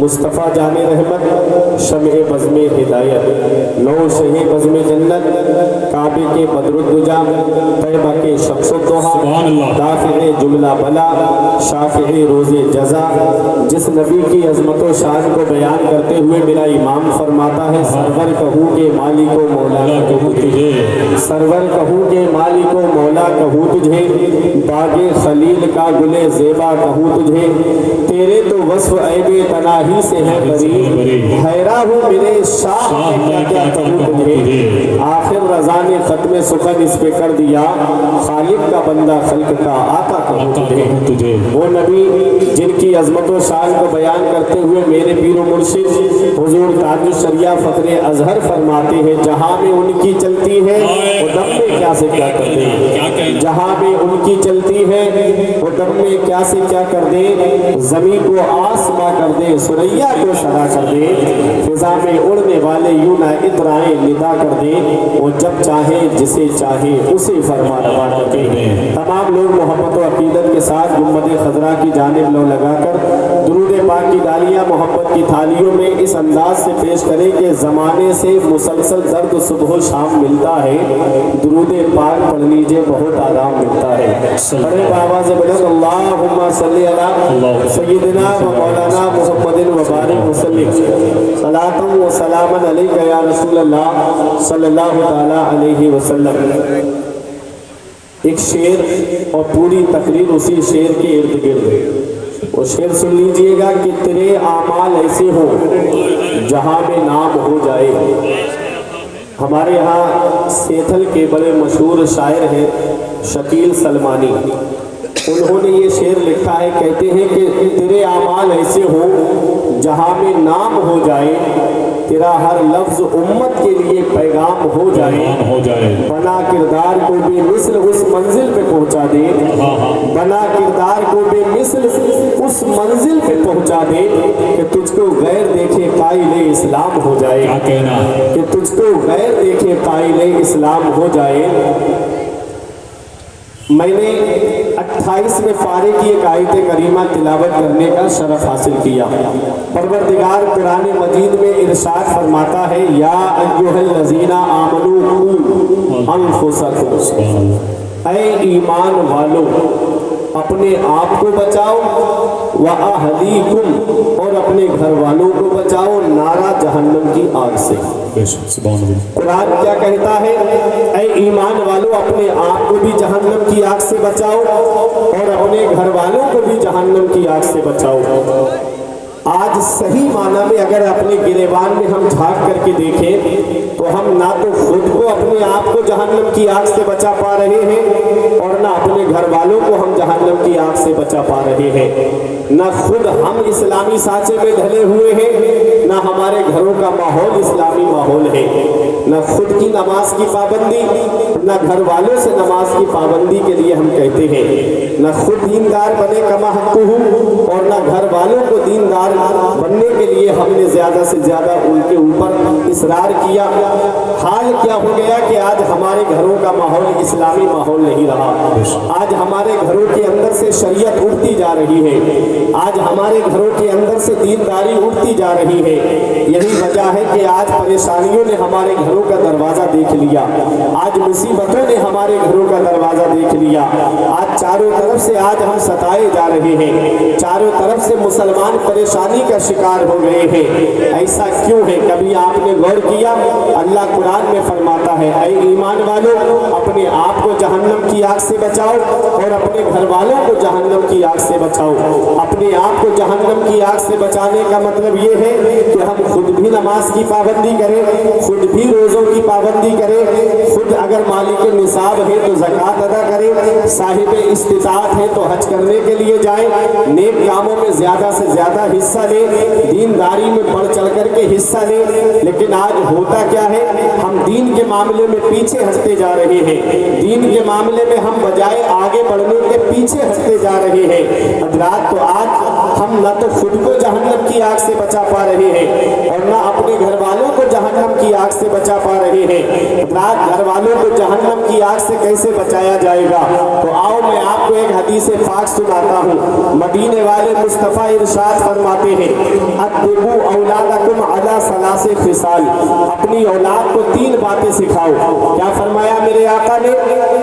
مصطفیٰ جان رحمت، شمع بزم ہدایت، نو شہ بزم جنت، کعبے کے بدر الدجا، طیبہ کے شمس الضحیٰ، دافع جملہ بلا، شافع روز جزا، جس نبی کی عظمت و شان کو بیان کرتے ہوئے میرا امام فرماتا ہے سرور کہوں کہ مالک و مولا کہوں تجھے، سرور کہوں کہ مالک و مولا کہوں تجھے، باغ خلیل کا گل زیبا کہوں تجھے، تیرے تو وصف عیب تناہی سے ہے قریب، حیران ہوں میرے شاہ میں کیا کہوں تجھے۔ آخر رضا نے ختم سخن اس پہ کر دیا، خالق کا بندہ خلق کا آقا کہوں تجھے۔ وہ نبی جن کی عظمت و شان کو بیان کرتے ہوئے میرے پیر و مرشد حضور تاج الشریعہ فخر اظہر فرماتے ہیں جہاں میں ان کی چلتی ہے وہ دم میں کیا سے کیا کر دے، جہاں میں ان کی چلتی ہے وہ دم میں کیا سے کیا کر دے، زمین کو آسماں کر دے، سریا کو سرا کر دے، فضا میں اڑنے والے یوں نہ اترائیں ندا کر دے، وہ جب چاہے جسے چاہے اسے فرما روا کر دے۔ تمام لوگ محبت و عقیدت کے ساتھ گنبد خضرا کی جانب لو لگا کر درود پاک کی ڈالیاں محبت کی تھالیوں میں اس انداز سے پیش کریں کہ زمانے سے مسلسل درد صبح و شام ملتا ہے، درود پاک پڑھ لیجئے بہت آرام ملتا ہے۔ بڑے آواز بلند اللہم صلی علی سیدنا و مولانا محمد و بارک وسلم، صلاۃ و سلام علیک یا رسول اللہ صلی اللہ تعالی علیہ وسلم۔ ایک شعر اور پوری تقریر اسی شعر کے ارد گرد، وہ شعر سن لیجئے گا کہ تیرے اعمال ایسے ہو جہاں میں نام ہو جائے۔ ہمارے یہاں سیتھل کے بڑے مشہور شاعر ہیں شکیل سلمانی، انہوں نے یہ شعر لکھا ہے، کہتے ہیں کہ تیرے اعمال ایسے ہو جہاں میں نام ہو جائے، تیرا ہر لفظ امت کے لیے پیغام ہو جائے، بنا کردار کو بے مثل اس منزل پہ پہنچا دے، بنا کردار کو بے مثل اس منزل پہ پہنچا دے کہ تجھ کو غیر دیکھے قائل اسلام ہو جائے، کہ تجھ کو غیر دیکھے قائل اسلام ہو جائے۔ میں نے 28 میں پارے کی ایک آیت کریمہ تلاوت کرنے کا شرف حاصل کیا۔ پروردگار قرآن مجید میں ارشاد فرماتا ہے یا ایھا الذین آمنوا قوا انفسکم، اے ایمان والو اپنے آپ کو بچاؤ، وَأَهْلِيكُمْ اور اپنے گھر والوں کو بچاؤ نارا جہنم کی آگ سے۔ قرآن کیا کہتا ہے؟ اے ایمان والو اپنے آپ کو بھی جہنم کی آگ سے بچاؤ اور اپنے گھر والوں کو بھی جہنم کی آگ سے بچاؤ۔ آج صحیح معنی میں اگر اپنے گریبان میں ہم جھانک کر کے دیکھیں تو ہم نہ تو خود کو اپنے آپ کو جہنم کی آگ سے بچا پا رہے ہیں اور نہ اپنے گھر والوں کو ہم جہنم کی آگ سے بچا پا رہے ہیں، نہ خود ہم اسلامی سانچے میں ڈھلے ہوئے ہیں، نہ ہمارے گھروں کا ماحول اسلامی ماحول ہے، نہ خود کی نماز کی پابندی، نہ گھر والوں سے نماز کی پابندی کے لیے ہم کہتے ہیں، نہ خود دیندار بنے کما حق ہوں اور نہ گھر والوں کو دیندار بننے کے لیے ہم نے زیادہ سے زیادہ ان کے اوپر اصرار کیا۔ حال کیا ہو گیا کہ آج ہمارے گھروں کا ماحول اسلامی ماحول نہیں رہا، آج ہمارے گھروں کے اندر سے شریعت اٹھتی جا رہی ہے، آج ہمارے گھروں کے اندر سے دینداری اٹھتی جا رہی ہے۔ یہی وجہ ہے کہ آج پریشانیوں نے ہمارے گھروں کا دروازہ دیکھ لیا، آج مصیبتوں نے ہمارے گھروں کا دروازہ دیکھ لیا، آج چاروں طرف سے آج ہم ستائے جا رہے ہیں، چاروں طرف سے مسلمان پریشانی کا شکار ہو گئے ہیں۔ ایسا کیوں ہے؟ کبھی آپ نے غور کیا؟ اللہ قرآن میں فرماتا ہے اے ایمان والو اپنے آپ کو جہنم کی آگ سے بچاؤ اور اپنے گھر والوں کو جہنم کی آگ سے بچاؤ۔ اپنے آپ کو جہنم کی آگ سے بچانے کا مطلب یہ ہے کہ ہم خود بھی نماز کی پابندی کریں، خود بھی روزوں کی پابندی کریں، خود اگر مالک نصاب ہے تو زکوٰۃ ادا کریں، صاحب استطاعت ہے تو حج کرنے کے لیے جائیں، نیک کاموں میں زیادہ سے زیادہ حصہ لیں، دینداری میں بڑھ چڑھ کر کے حصہ لیں۔ لیکن آج ہوتا کیا ہے؟ ہم دین کے معاملے میں پیچھے ہٹتے جا رہے ہیں، دین کے معاملے میں ہم بجائے آگے بڑھنے کے پیچھے ہٹتے جا رہے ہیں۔ حضرات تو آج ہم نہ تو خود کو جہنم کی آگ سے بچا پا رہے ہیں اور نہ اپنے گھر والوں کو جہنم کی آگ سے بچا پا رہے ہیں۔ رات گھر والوں کو جہنم کی آگ سے کیسے بچایا جائے گا؟ تو آؤ میں آپ کو ایک حدیث پاک سناتا ہوں۔ مدینے والے مصطفیٰ ارشاد فرماتے ہیں ادبوا اولادکم علی ثلاث خصال، اپنی اولاد کو 3 باتیں سکھاؤ۔ کیا فرمایا میرے آقا نے؟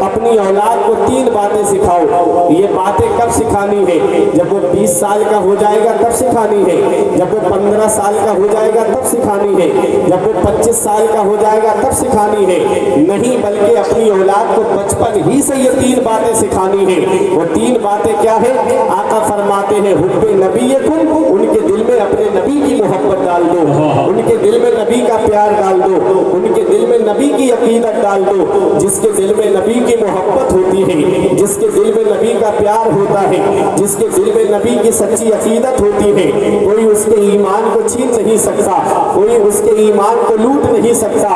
اپنی اولاد کو 3 باتیں سکھاؤ۔ یہ باتیں کب سکھانی ہے؟ جب وہ 20 سال کا ہو جائے گا تب سکھانی ہے، جب وہ 15 سال کا ہو جائے گا تب سکھانی ہے، جب وہ 25 سال کا ہو جائے گا تب سکھانی ہے؟ نہیں، بلکہ اپنی اولاد کو بچپن ہی سے یہ 3 باتیں سکھانی ہے۔ وہ 3 باتیں کیا ہے؟ آقا فرماتے ہیں حب نبیکم، ان کے دل میں اپنے نبی کی محبت ڈال دو، ان کے دل میں نبی کا پیار ڈال دو، ان کے دل میں نبی کی عقیدت ڈال دو۔ جس کے دل میں نبی کی محبت ہوتی ہے، جس کے دل میں نبی کا پیار ہوتا ہے، جس کے دل میں نبی کی سچی عقیدت ہوتی ہے، کوئی اس کے ایمان کو چھین نہیں سکتا، کوئی اس کے ایمان کو لوٹ نہیں سکتا۔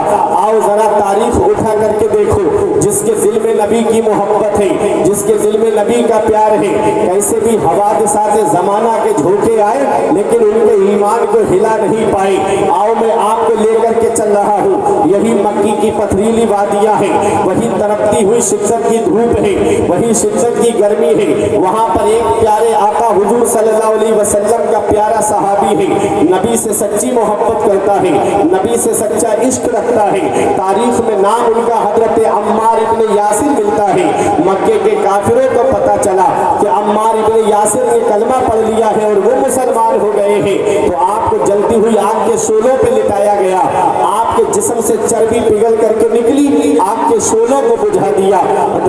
آؤ ذرا تاریخ اٹھا کر کے دیکھو، جس کے دل میں نبی کی محبت ہے، جس کے دل میں نبی کا پیار ہے، کیسے بھی حوادثات زمانہ کے جھونکے آئے لیکن ان کے ایمان کو ہلا نہیں پائے۔ آؤ میں آپ کو لے کر کے چل رہا ہوں، یہی مکی کی پتھریلی وادیاں ہیں، وہی تڑپتی ہوئی شدت کی دھوپ ہے، وہی شدت کی گرمی ہے۔ وہاں پر ایک پیارے آقا حضور صلی اللہ علیہ وسلم کا پیارا صحابی ہے، نبی سے سچی محبت کرتا ہے، نبی سے سچا عشق رکھتا ہے۔ تاریخ میں نام ان کا حضرت عمار ابن یاسر ملتا ہے۔ مکے کے کافروں کو پتا چلا کہ عمار ابن یاسر نے کلمہ پڑھ لیا ہے اور وہ مسلمان ہو گئے ہیں، تو آپ کو جلتی ہوئی آگ کے شعلوں پہ لٹایا گیا، آپ کے جسم سے چربی پگھل کر کے نکلی، آگ کے شعلوں کو بجھا دیا۔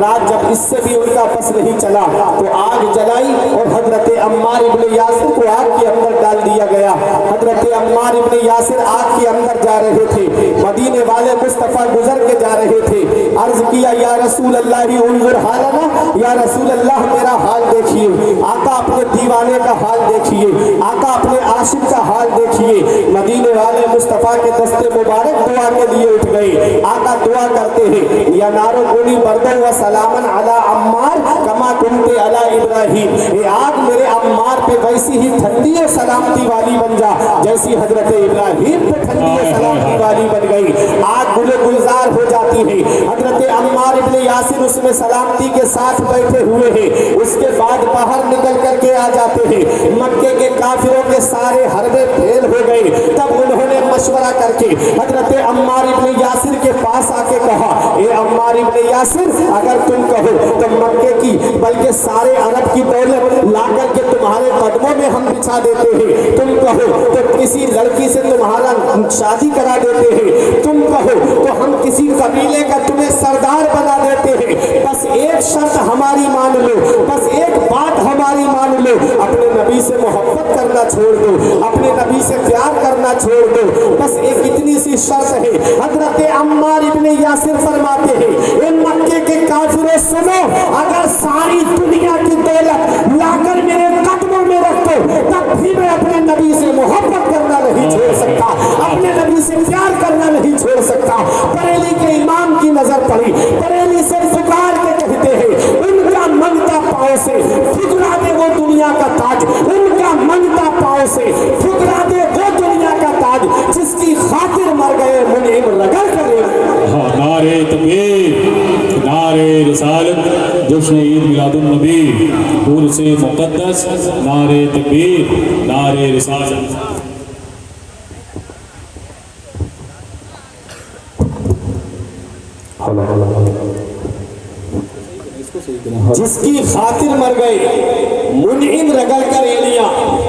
رات جب اس سے بھی ان کا بس نہیں چلا تو آگ جلائی اور حضرت عمار ابن یاسر کو آگ کے اندر ڈال دیا گیا۔ حضرت عمار ابن یاسر آگ کے اندر جا رہے تھے، مدینے والے مصطفیٰ گزر کے جا رہے تھے، عرض کیا یا رسول اللہ انظر حالنا، یا رسول اللہ میرا حال دیکھیے۔ آقا اپنے دیوانے کا حال دیکھیے، آقا اپنے عاشق کا حال دیکھیے۔ مدینے والے مصطفیٰ کے دستے مبارک دعا کے لیے اٹھ گئے۔ آقا دعا کرتے ہیں یا نارو کونی بردن و سلامن علی عمار کما کنتے علی ابراہیم، اے آگ میرے عمار پہ ویسی ہی ٹھنڈی و سلامتی والی بن جا جیسی حضرت ابراہیم پہ ٹھنڈی و سلامتی والی بن گئی۔ آگ گلے گلزار ہو جاتی ہے، حضرت عمار ابن یاسر اس میں سلامتی کے ساتھ بیٹھے ہوئے ہیں۔ اس کے بعد باہر نکل کر کے آ جاتے ہیں، مکے کے کافروں کے سارے حربے پھیل ہو گئے۔ تب انہوں نے مشورہ کر کے حضرت عمار ابن یاسر کے پاس آ کے کہا اے عمار ابن یاسر، اگر تم کہو تو مکے کی بلکہ سارے عرب کی دولت لا کر کے تمہارے قدموں میں ہم بچھا دیتے ہیں، تم کہو تو کسی لڑکی سے تمہارا شادی کرا دیتے ہیں، تم کہو تو ہم کسی قبیلے کا تمہیں سردار بنا دیتے ہیں، بس ایک شرط ہماری مان لو، بس ایک بات ہماری مان لو، اپنے نبی سے محبت کرنا چھوڑ دو، اپنے نبی سے پیار کرنا چھوڑ دو، بس ایک اتنی سی شرط ہے۔ حضرت عمار ابن یاسر فرماتے ہیں اے مکے کے کافروں سنو، اگر ساری دنیا کی دولت لا کر میرے قدموں میں رکھ دو تب بھی میں اپنے نبی سے محبت کرنا نہیں چھوڑ سکتا، اپنے نبی سے پیار کرنا نہیں چھوڑ سکتا۔ بریلی کے امام کی نظر پڑی، بریلی سے پکار کے کہتے ہیں ان کا منگتا پاؤں سے ٹھکرا دے وہ دنیا کا تاج، ان کا منگتا پاؤں سے ٹھکرا دے وہ دنیا کا تاج جس کی خاطر مر گئے منعم رگڑ کرے۔ نعرے تکبیر، نعرے رسالت، جشن عید میلاد النبی، پور سے مقدس، نعرے تکبیر، نعرے رسالت۔ جس کی خاطر مر گئے منعم رگڑ کر ایلیا۔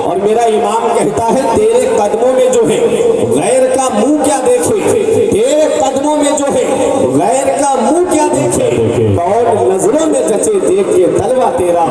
اور میرا امام کہتا ہے تیرے قدموں میں جو ہے غیر کا منہ کیا دیکھے، تیرے قدموں میں جو ہے غیر کا منہ کیا دیکھے، کون نظروں میں جچے دیکھ کے تلوا تیرا،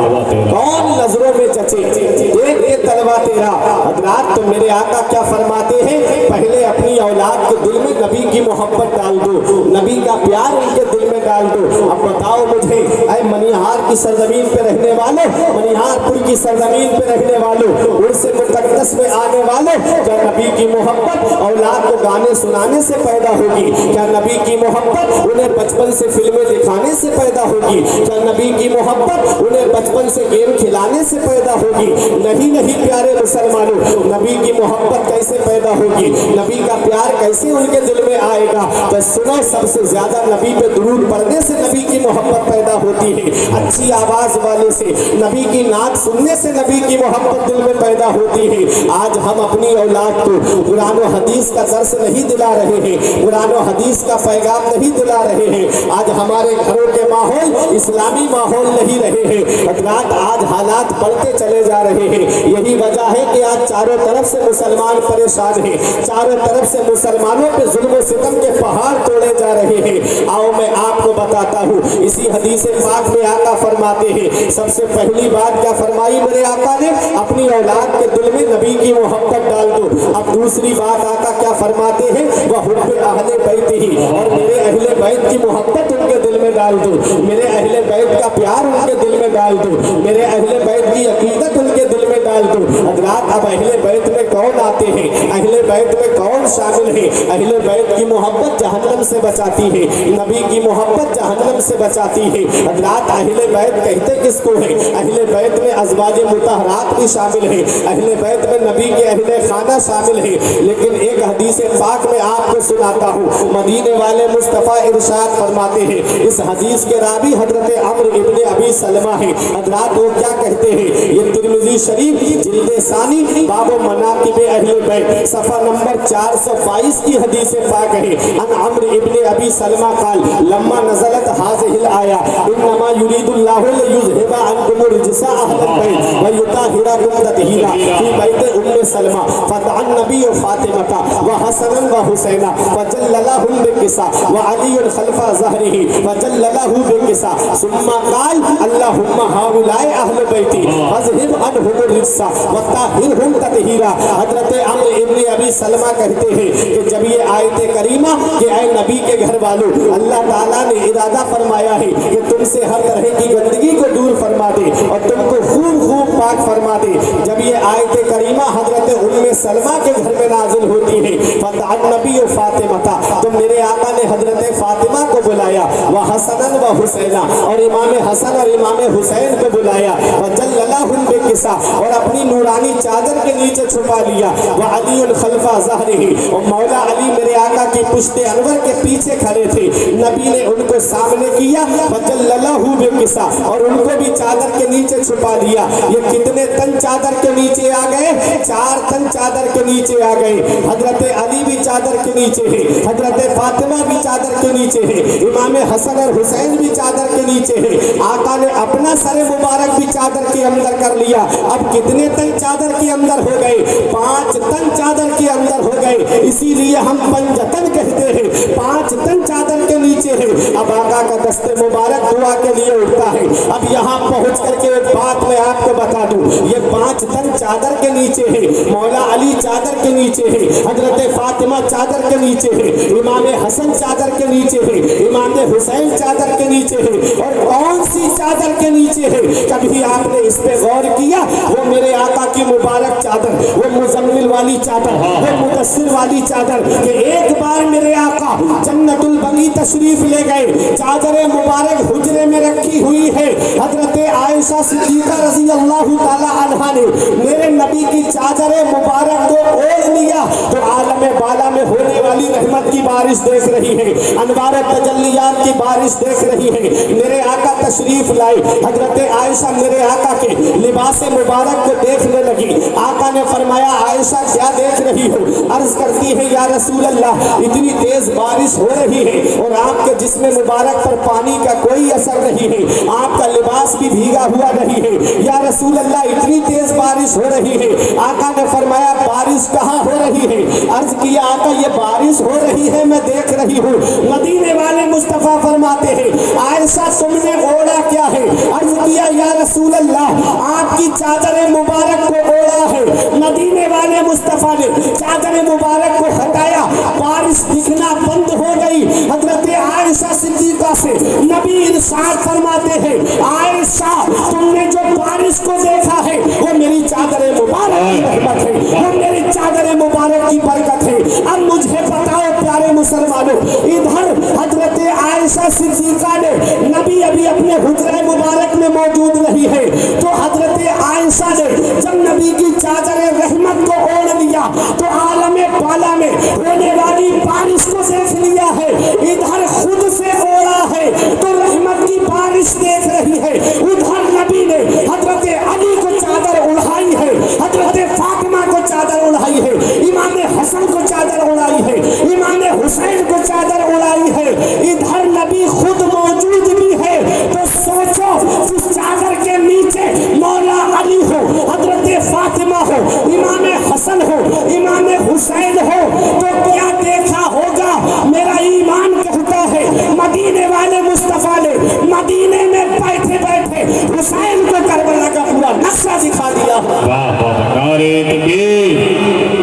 کون نظروں میں جچے دیکھ کے تلوا تیرا۔ حضرات تو میرے آقا کیا فرماتے ہیں، پہلے اپنی اولاد کے دل میں نبی کی محبت ڈال دو، نبی کا پیار ان کے دل میں ڈال دو۔ اب بتاؤ مجھے اے منیہار की सरजमीन पे रहने वालों, मनिहारपुर की सरजमीन पे रहने वालों, उर्स मुक़द्दस में आने वालों, क्या नबी की मोहब्बत औलाद को गाने सुनाने से पैदा होगी? क्या नबी की मोहब्बत उन्हें बचपन से फिल्में दिखाने से पैदा होगी? क्या नबी की मोहब्बत उन्हें बचपन से गेम खिलाने से पैदा होगी? नहीं नहीं प्यारे मुसलमानों, नबी की मोहब्बत कैसे पैदा होगी? नबी का प्यार कैसे उनके दिल में आएगा? तो सुनो, सबसे ज्यादा नबी पे दुरूद पढ़ने से नबी की मोहब्बत पैदा होती है। अच्छी आवाज वाले से, नबी की नात सुनने से नबी की मोहब्बत दिल में पैदा होती है। आज हम अपनी औलाद को कुरान और हदीस का दर्स नहीं दिला रहे हैं, कुरान और हदीस का पैगाम नहीं दिला रहे हैं। आज हमारे घरों के माहौल इस्लामी माहौल नहीं रहे हैं। हजरात, आज हालात बढ़ते चले जा रहे हैं। यही वजह है कि आज चारों तरफ से मुसलमान परेशान हैं, चारों तरफ से मुसलमानों पे जुल्म सितम के पहाड़ तोड़े जा रहे हैं। आओ मैं आपको बताता हूँ, इसी हदीस पाक में आका फरमाते हैं, सबसे पहली बात क्या फरमाई मेरे आका ने? अपनी औलाद के दिल में नबी की मोहब्बत डाल दो। अब दूसरी बात आका क्या फरमाते हैं? वह हुब्ब अहले बैत ही, और मेरे अहले बैत की मोहब्बत उनके दिल में डाल दो, मेरे अहले बैत का प्यार उनके दिल में डाल दो, मेरे अहले बैत की अकीदत उनके दिल में डाल दो। हजरात, अब अहले बैत में कौन आते हैं? अहले बैत में कौन शामिल है? अहले बैत की मोहब्बत जहन्नम से बचाती है, नबी की मोहब्बत जहन्नम से बचाती है। हजरात, अहले बैत कहते किसको है? अहले बैत में अज़वाज मुतहरात भी शामिल है, अहले बैत में नबी के अहले खाना शामिल है। लेकिन एक हदीस पाक में आपको सुनाता हूँ, मदीने वाले मुस्तफ़ा इरशाद फरमाते हैं, इस हदीस के रावी हजरत अम्र इब्ने अबी सलमा है। हजरात, वो क्या कहते हैं? ये तिरमिज़ी शरीफ जिल्द सानी बाबो मनाकिब अहले बैत सफ़ा नंबर 422 की हदीस पाक है। अन अम्र इब्ने अबी सलमा काल लम्मा नज़लत हाज़िहिल आया इन्नमा युरीदुल्लाहु लियुज़हिबा अन्कुम रिजसा अहलल बैत व युताहिरकुम तत्हीरा फी बैत उम्मे सलमा फतअन नबी व फातिमा व हसनन व हुसैना फजल्ललहुम बिकिसा व अलीयुन खल्फा ज़हरिही फजल्ललहु बिकिसा सुम्मा काल अल्लाहुम्मा हाउलाए अहल बैती फज़हिब अन्हुम रिजसा व ताहिरहुम तत्हीरा। हजरत अम्र इब्ने अबी सलमा कहते हैं कि जब ये आयत करीमा कि ऐ नबी के घर वालों, अल्लाह ताला ने इरादा फरमाया है कि तुमसे हर तरह की गंदगी को दूर फरमा दे और तुमको खूब खूब पाक फरमा दे। जब ये आयत करीमा हजरत उम्मे सलमा के घर में नाजिल होती है, फतअन नबी व फातिमा, तो मेरे आका ने हजरत फातिमा को बुलाया, वह हसनन व हुसैना, और इमाम हसन और इमाम हुसैन को बुलाया, वजल्ललहुम बिकिसा, और अपनी नूरानी चादर के नीचे छुपा लिया, वह अलीउल खल्फा ज़हरिही, और मौला अली मेरे आका की पुश्ते अनवर के पीछे खड़े थे। नबी ने उनको सामने किया, वजल्ललहु बिकिसा, और उनको भी चादर के नीचे छुपा लिया। ये कितने तन चादर के नीचे आ गए? 4 तन चादर के नीचे आ गए। हजरत अली भी चादर के नीचे है, हजरत फातिमा भी चादर के नीचे है, इमाम हसन और हुसैन भी चादर के नीचे है। आका ने अपना सर मुबारक भी चादर के अंदर कर लिया। अब कितने तन चादर के अंदर हो गए? 5 तन चादर के अंदर हो गए। इसीलिए हम पंजतन कहते हैं, 5 तन चादर के नीचे है। अब आका का दस्ते मुबारक दुआ के लिए उठता है। अब यहाँ पहुँच करके एक बात मैं आपको बता दूं, ये 5 तन चादर के नीचे है, मौला अली चादर के नीचे है, हजरत फातिमा चादर के नीचे है, इमाम हसन चादर के नीचे है, इमाम हुसैन चादर के नीचे है। और कौन सी चादर के नीचे है? कभी आपने इस पे गौर किया? वो मेरे आका की मुबारक चादर, वो मुजम्मिल वाली चादर, वो मुदस्सिर वाली चादर, कि एक बार मेरे आका जन्नतुल बगी तशरीफ ले गए, चादर मुबारक हुजरे में रखी हुई है। हजरत आयशा सिद्दीका रज़ी अल्लाह ताला अन्हा ने मेरे नबी की चादर मुबारक को ओढ़ लिया तो आलम बाला में होने वाली रहमत की बारिश देख रही है, अनवार तजल्लियात की बारिश देख रही है। मेरे आका तशरीफ लाए, हजरत आयशा मेरे आका के लिबास मुबारक को देखने लगी। आका ने फरमाया, आयशा क्या देख रही हो? अर्ज करती है, या रसूल अल्लाह, इतनी तेज बारिश हो रही है और आपके जिस्म मुबारक पर पानी का कोई असर नहीं है, आपका लिबास भी भीगा हुआ नहीं है। या रसूल अल्लाह, इतनी तेज बारिश हो रही है। आका ने फरमाया, बारिश कहाँ हो रही है? अर्ज किया, आका ये बारिश हो रही है, मैं देख रही हूँ। मदीने वाले मुस्तफ़ा फरमाते हैं, आयशा तुमने ओढ़ा क्या है? अर्ज किया, या रसूल अल्लाह, आपकी चादर मुबारक को ओढ़ा है। मदीने वाले मुस्तफ़ा ने चादर मुबारक को हटाया, बारिश दिखना बंद हो गई। हजरत आयशा सिद्दीका से नबी इरशाद फरमाते हैं, आयशा तुमने जो बारिश को देखा है वो मेरी चादर मुबारक की रहमत है, वो मेरी चादर मुबारक की बरकत है। अब मुझे बताओ प्यारे मुसलमानों, इधर हजरत आयशा सिद्दीका ने, नबी अभी अपने हुजरे मुबारक में मौजूद नहीं है, तो हजरत आयशा ने जब नबी की चादर रहमत को ओढ़ लिया तो आलमे बाला में होने वाली बारिश को देख लिया है। इधर खुद से ओढ़ा है तो रहमत की बारिश देख रही है, उधर नबी ने हजरत अली को चादर उड़ाई है, हजरत फातिमा को चादर उड़ाई है, इमाम हसन को चादर उड़ाई है, इमाम हुसैन को चादर उड़ाई है। इधर नबी खुद मौजूद भी है, तो सोचो उस चादर के नीचे मौला अली हो, हजरत फातिमा हो, इमाम हसन हो, इमाम हुसैन हो, तो क्या देखा होगा? मेरा ईमान कहता है मदीने वाले मुस्तफा ने मदीने में बैठे बैठे हुसैन को करबला का पूरा नक्शा दिखा दिया। वाह वाह, नारे तकबीर,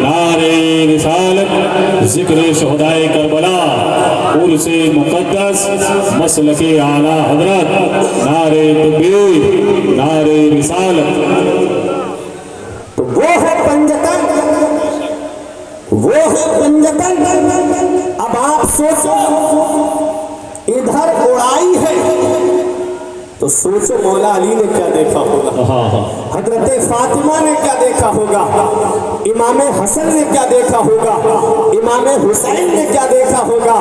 नारे रिसालत, जिक्र शहदाए करबला, उर्से मुक़द्दस, मसलके आला हजरत, नारे तकबीर, नारे रिसालत। तो वो है पंजतन, वो है पंजतन। अब आप सोचो, इधर उड़ाई है तो सोचो मौला अली ने क्या देखा होगा, हजरत फातिमा ने क्या देखा होगा, इमाम हसन ने क्या देखा होगा, इमाम हुसैन ने क्या देखा होगा।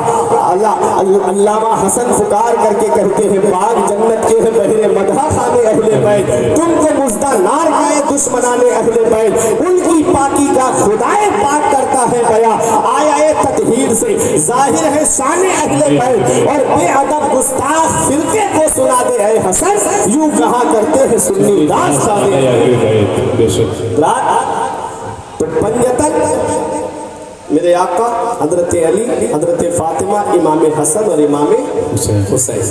अल्लामा हसन फुकार करके कहते हैं, बाग जन्नत के हैं बहरे मदहा खाने अहले बैत, तुमको मुज्दा नार गाए दुश्मनाने अहले बैत, उनकी पाकी का खुदाए पाक करता है बया, आया ततहीर से जाहिर है शान अहले बैत, और बेअदब गुस्ताख फिरके को सुना दे है हसन, यूं कहा करते हैं सुन्नी दास्ताने। तो पंजतन मेरे आका हजरत अली, हजरत फातिमा, इमाम हसन और इमाम हुसैन।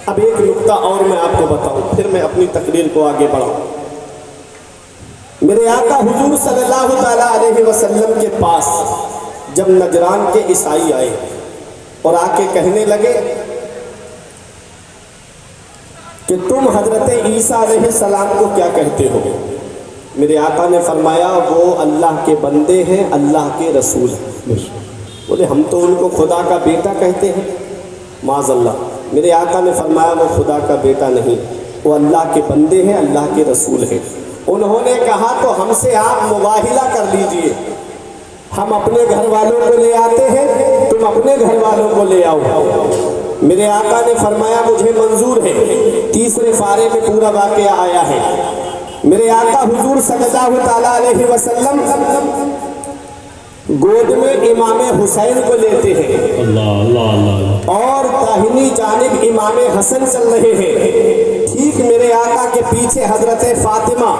अब एक नुक्ता और मैं आपको बताऊं, फिर मैं अपनी तकरीर को आगे बढ़ाऊं। मेरे आका हुजूर सल्लल्लाहु तआला अलैहि वसल्लम के पास जब नजरान के ईसाई आए और आके कहने लगे कि तुम हजरत ईसा अलैहिस्सलाम को क्या कहते हो, मेरे आका ने फरमाया वो अल्लाह के बंदे हैं, अल्लाह के रसूल हैं। बोले हम तो उनको खुदा का बेटा कहते हैं, माज़अल्लाह। मेरे आका ने फरमाया वो खुदा का बेटा नहीं, वो अल्लाह के बंदे हैं, अल्लाह के रसूल हैं। उन्होंने कहा तो हमसे आप मुबाहिला कर लीजिए, हम अपने घर वालों को ले आते हैं, तुम अपने घर वालों को ले आओ। मेरे आका ने फरमाया मुझे मंजूर है। तीसरे पारे में पूरा वाक़या आया है। मेरे आका हुजूर सल्लल्लाहु तआला अलैहि वसल्लम गोद में इमाम हुसैन को लेते हैं, अल्लाह अल्लाह अल्लाह, और दाहिनी जानिब इमाम हसन चल रहे हैं। ठीक मेरे आका के पीछे हजरत फातिमा,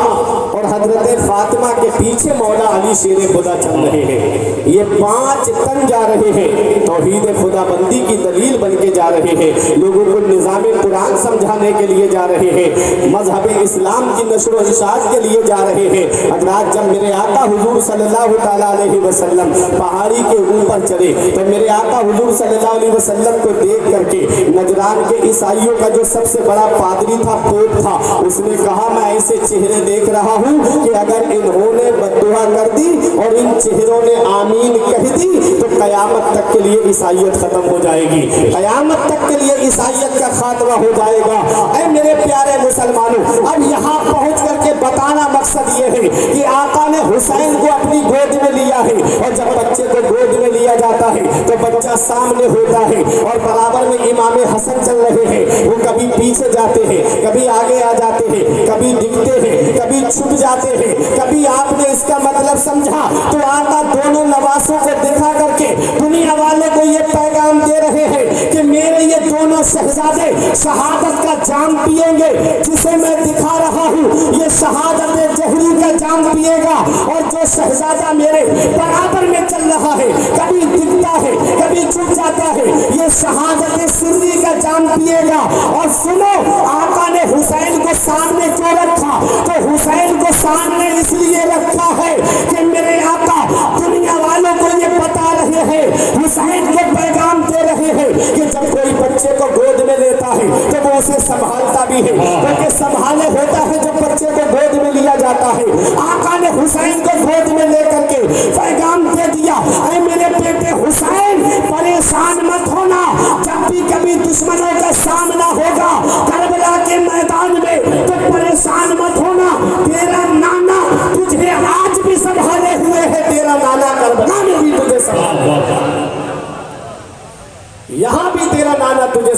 और हजरत फातिमा के पीछे मौला अली शेर खुदा चल रहे हैं। ये 5 तन जा रहे हैं, तौहीद खुदाबंदी की दलील बन के जा रहे हैं, लोगों को निज़ाम कुरान समझाने के लिए जा रहे हैं, मजहब इस्लाम की नशर व इशाअत के लिए जा रहे हैं। हजरात जब मेरे आका हुजूर सल्लल्लाहु तआला अलैहि वसल्लम पहाड़ी के ऊपर चढ़े तो मेरे आका हुजूर सल्लल्लाहु अलैहि वसल्लम को देख करके नजरान के ईसाइयों का जो सबसे बड़ा पादरी था, पोप था, उसने कहा मैं ऐसे चेहरे देख रहा हूँ कि अगर इन्होंने बद्दुआ कर दी और इन चेहरों ने आमीन कह दी तो कयामत तक के लिए ईसाइयत खत्म हो जाएगी, कयामत तक के लिए ईसाइयत का खात्मा हो जाएगा। ऐ मेरे प्यारे मुसलमानों, अब यहाँ पहुँच करके बताना मकसद ये है कि आका ने हुसैन को अपनी गोद में लिया है, और जब बच्चे को गोद में लिया जाता है तो बच्चा सामने होता है, और बराबर में इमाम हसन चल रहे हैं। वो कभी पीछे जाते हैं, कभी आगे आ जाते हैं, कभी दिखते हैं, कभी छुप जाते हैं। कभी आपने इसका मतलब समझा तो आका दोनों नवासों को दिखा करके दुनिया वाले को ये पैगाम दे रहे हैं कि मेरे ये दोनों शहजादे शहादत का जाम पिएंगे, जिसे मैं दिखा रहा हूँ ये शहादत जहरी का जाम पिएगा, और जो शहजादा मेरे बराबर में चल रहा है, कभी दिखता है, कभी छुप जाता है, ये शहादत सिर्री का जाम पिएगा। और सुनो, आका ने हुसैन को सामने क्यों रखा? तो हुसैन को सामने इसलिए रखा है कि मेरे आका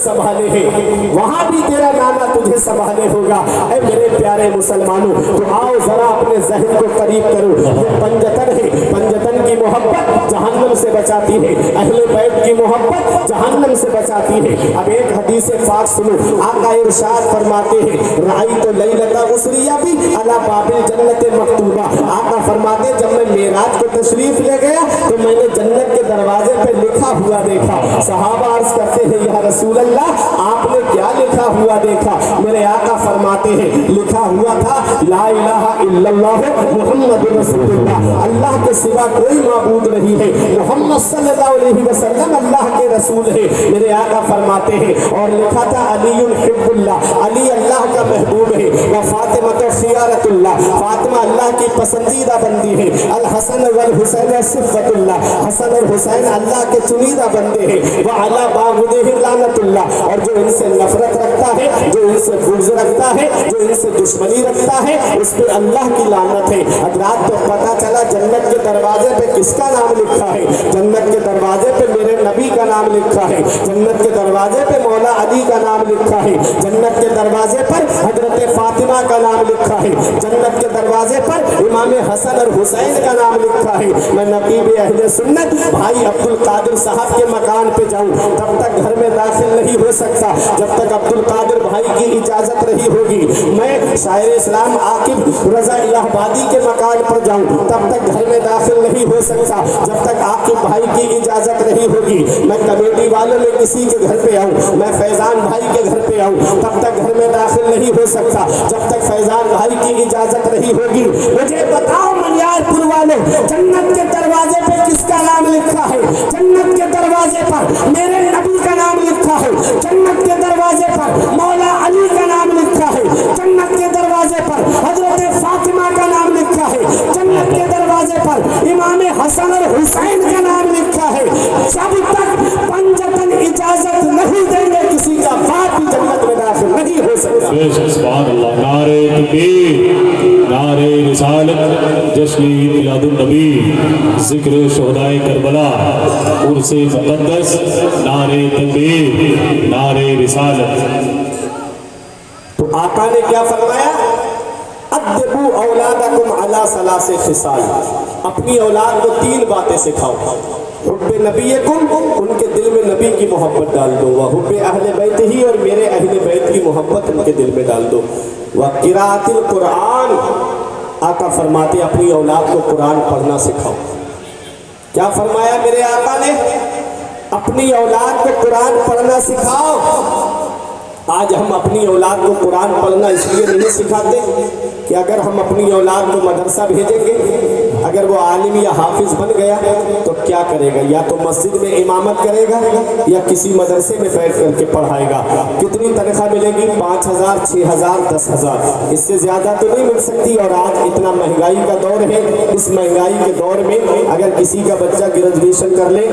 संभाले हैं, वहां भी तेरा नाना तुझे संभाले होगा। ऐ मेरे प्यारे मुसलमानों, तो आओ जरा अपने जहन को करीब करो। ये पंजतन है, पंजतन की मोहब्बत जहन्नम से बचाती है, अहले बैत की मोहब्बत जहन्नम से बचाती है। अब एक हदीस पाक सुनो, आका इरशाद फरमाते हैं, राई तो लैलता उसरिया भी अला बाबिल जन्नत मकतूबा। आका फरमाते जब मैं मेराज को तशरीफ ले गया तो मैंने जन्नत के दरवाजे पे लिखा हुआ देखा। सहाबा अर्ज करते हैं या रसूल अल्लाह, आपने क्या लिखा हुआ देखा? मेरे आका फरमाते हैं लिखा हुआ था ला इलाहा इल्लल्लाह मुहम्मदुर रसूलुल्लाह, अल्लाह के सिवा कोई माबूद नहीं है, मोहम्मद सल्लल्लाहु अलैहि वसल्लम अल्लाह के रसूल है। मेरे आका फरमाते हैं और लिखा था अलीयुन हिब्बुल्लाह, अली अल्लाह का महबूब है, व फातिमा तो खियारतुल्लाह, फातिमा अल्लाह की पसंदीदा बंदी है, अल हसन वल हुसैन सिफ़तुल्लाह, हसन और हुसैन अल्लाह के चुनीदा बंदे हैं, व अला बागुदिहि लानतुल्लाह, और जो इनसे नफरत रखता है, जो इनसे बुग़्ज़ रखता है, जो इनसे दुश्मनी रखता है, उस पर अल्लाह की लानत है। हज़रात तो पता चला जन्नत के दरवाजे पे किसका नाम लिखा है? जन्नत के दरवाजे पे मेरे नबी का नाम लिखा है, जन्नत के दरवाजे पे मौला अली का नाम लिखा है, जन्नत के दरवाजे पर हजरत फातिमा का नाम लिखा है, जन्नत के दरवाजे पर इमाम हसन और हुसैन का नाम लिखा है। मैं नकीब अहले सुन्नत भाई अब्दुल कादिर साहब के मकान पे जाऊं, तब तक घर में दाखिल नहीं हो सकता जब तक अब्दुल कादिर भाई की इजाजत नहीं होगी। मैं शायर इस्लाम आकिब रजा इलाहाबादी के मकान पर जाऊं, तब तक घर में दाखिल नहीं हो सकता जब तक आकिब भाई की इजाजत नहीं होगी। मैं कमेटी वालों में किसी के घर पे आऊं, मैं फैजान भाई के घर पे आऊं, तब तक घर में दाखिल नहीं हो सकता जब तक फैजान भाई की इजाजत नहीं होगी। मुझे बताओ मनियारपुर वाले, जन्नत के दरवाजे पे किसका नाम लिखा है? जन्नत के दरवाजे पर मेरे नबी का नाम लिखा है, जन्नत के दरवाजे पर मौला अली का नाम लिखा है, जन्नत के दरवाजे पर हजरत फातिमा का नाम लिखा है, जन्नत के दरवाजे पर इमाम हसन और हुसैन का नाम लिखा है। जब तक पंजतन इजाजत नहीं देंगे किसी का बाप भी जन्नत में दाखिल नहीं हो सकता। सुभान अल्लाह। नारे तकबीर, नारे रिसालत, जश्न मिलादुन नबी, जिक्र शुहदाए करबला, उर्से मुक़द्दस, नारे तकबीर, नारे रिसालत। तो आका ने क्या फरमाया? अद्दबू औलादकुम अला सलासे खिसाल, अपनी औलाद को 3 बातें सिखाओ। हुब्बे नबीयकुम, उनके दिल में नबी की मोहब्बत डाल दो, व हुब्बे अहले बैत ही, और मेरे अहले बैत की मोहब्बत उनके दिल में डाल दो, व क़िराअतिल कुरान, आका फरमाते अपनी औलाद को कुरान पढ़ना सिखाओ। क्या फरमाया मेरे आका ने? अपनी औलाद को कुरान पढ़ना सिखाओ। आज हम अपनी औलाद को कुरान पढ़ना इसलिए नहीं सिखाते कि अगर हम अपनी औलाद को मदरसा भेजेंगे, अगर वो आलिम या हाफिज बन गया तो क्या करेगा? या तो मस्जिद में इमामत करेगा या किसी मदरसे में बैठ करके पढ़ाएगा। कितनी तनख्वाह मिलेगी? 5,000, 6,000, 10,000, इससे ज़्यादा तो नहीं मिल सकती। और आज इतना महंगाई का दौर है, इस महंगाई के दौर में अगर किसी का बच्चा ग्रेजुएशन कर ले,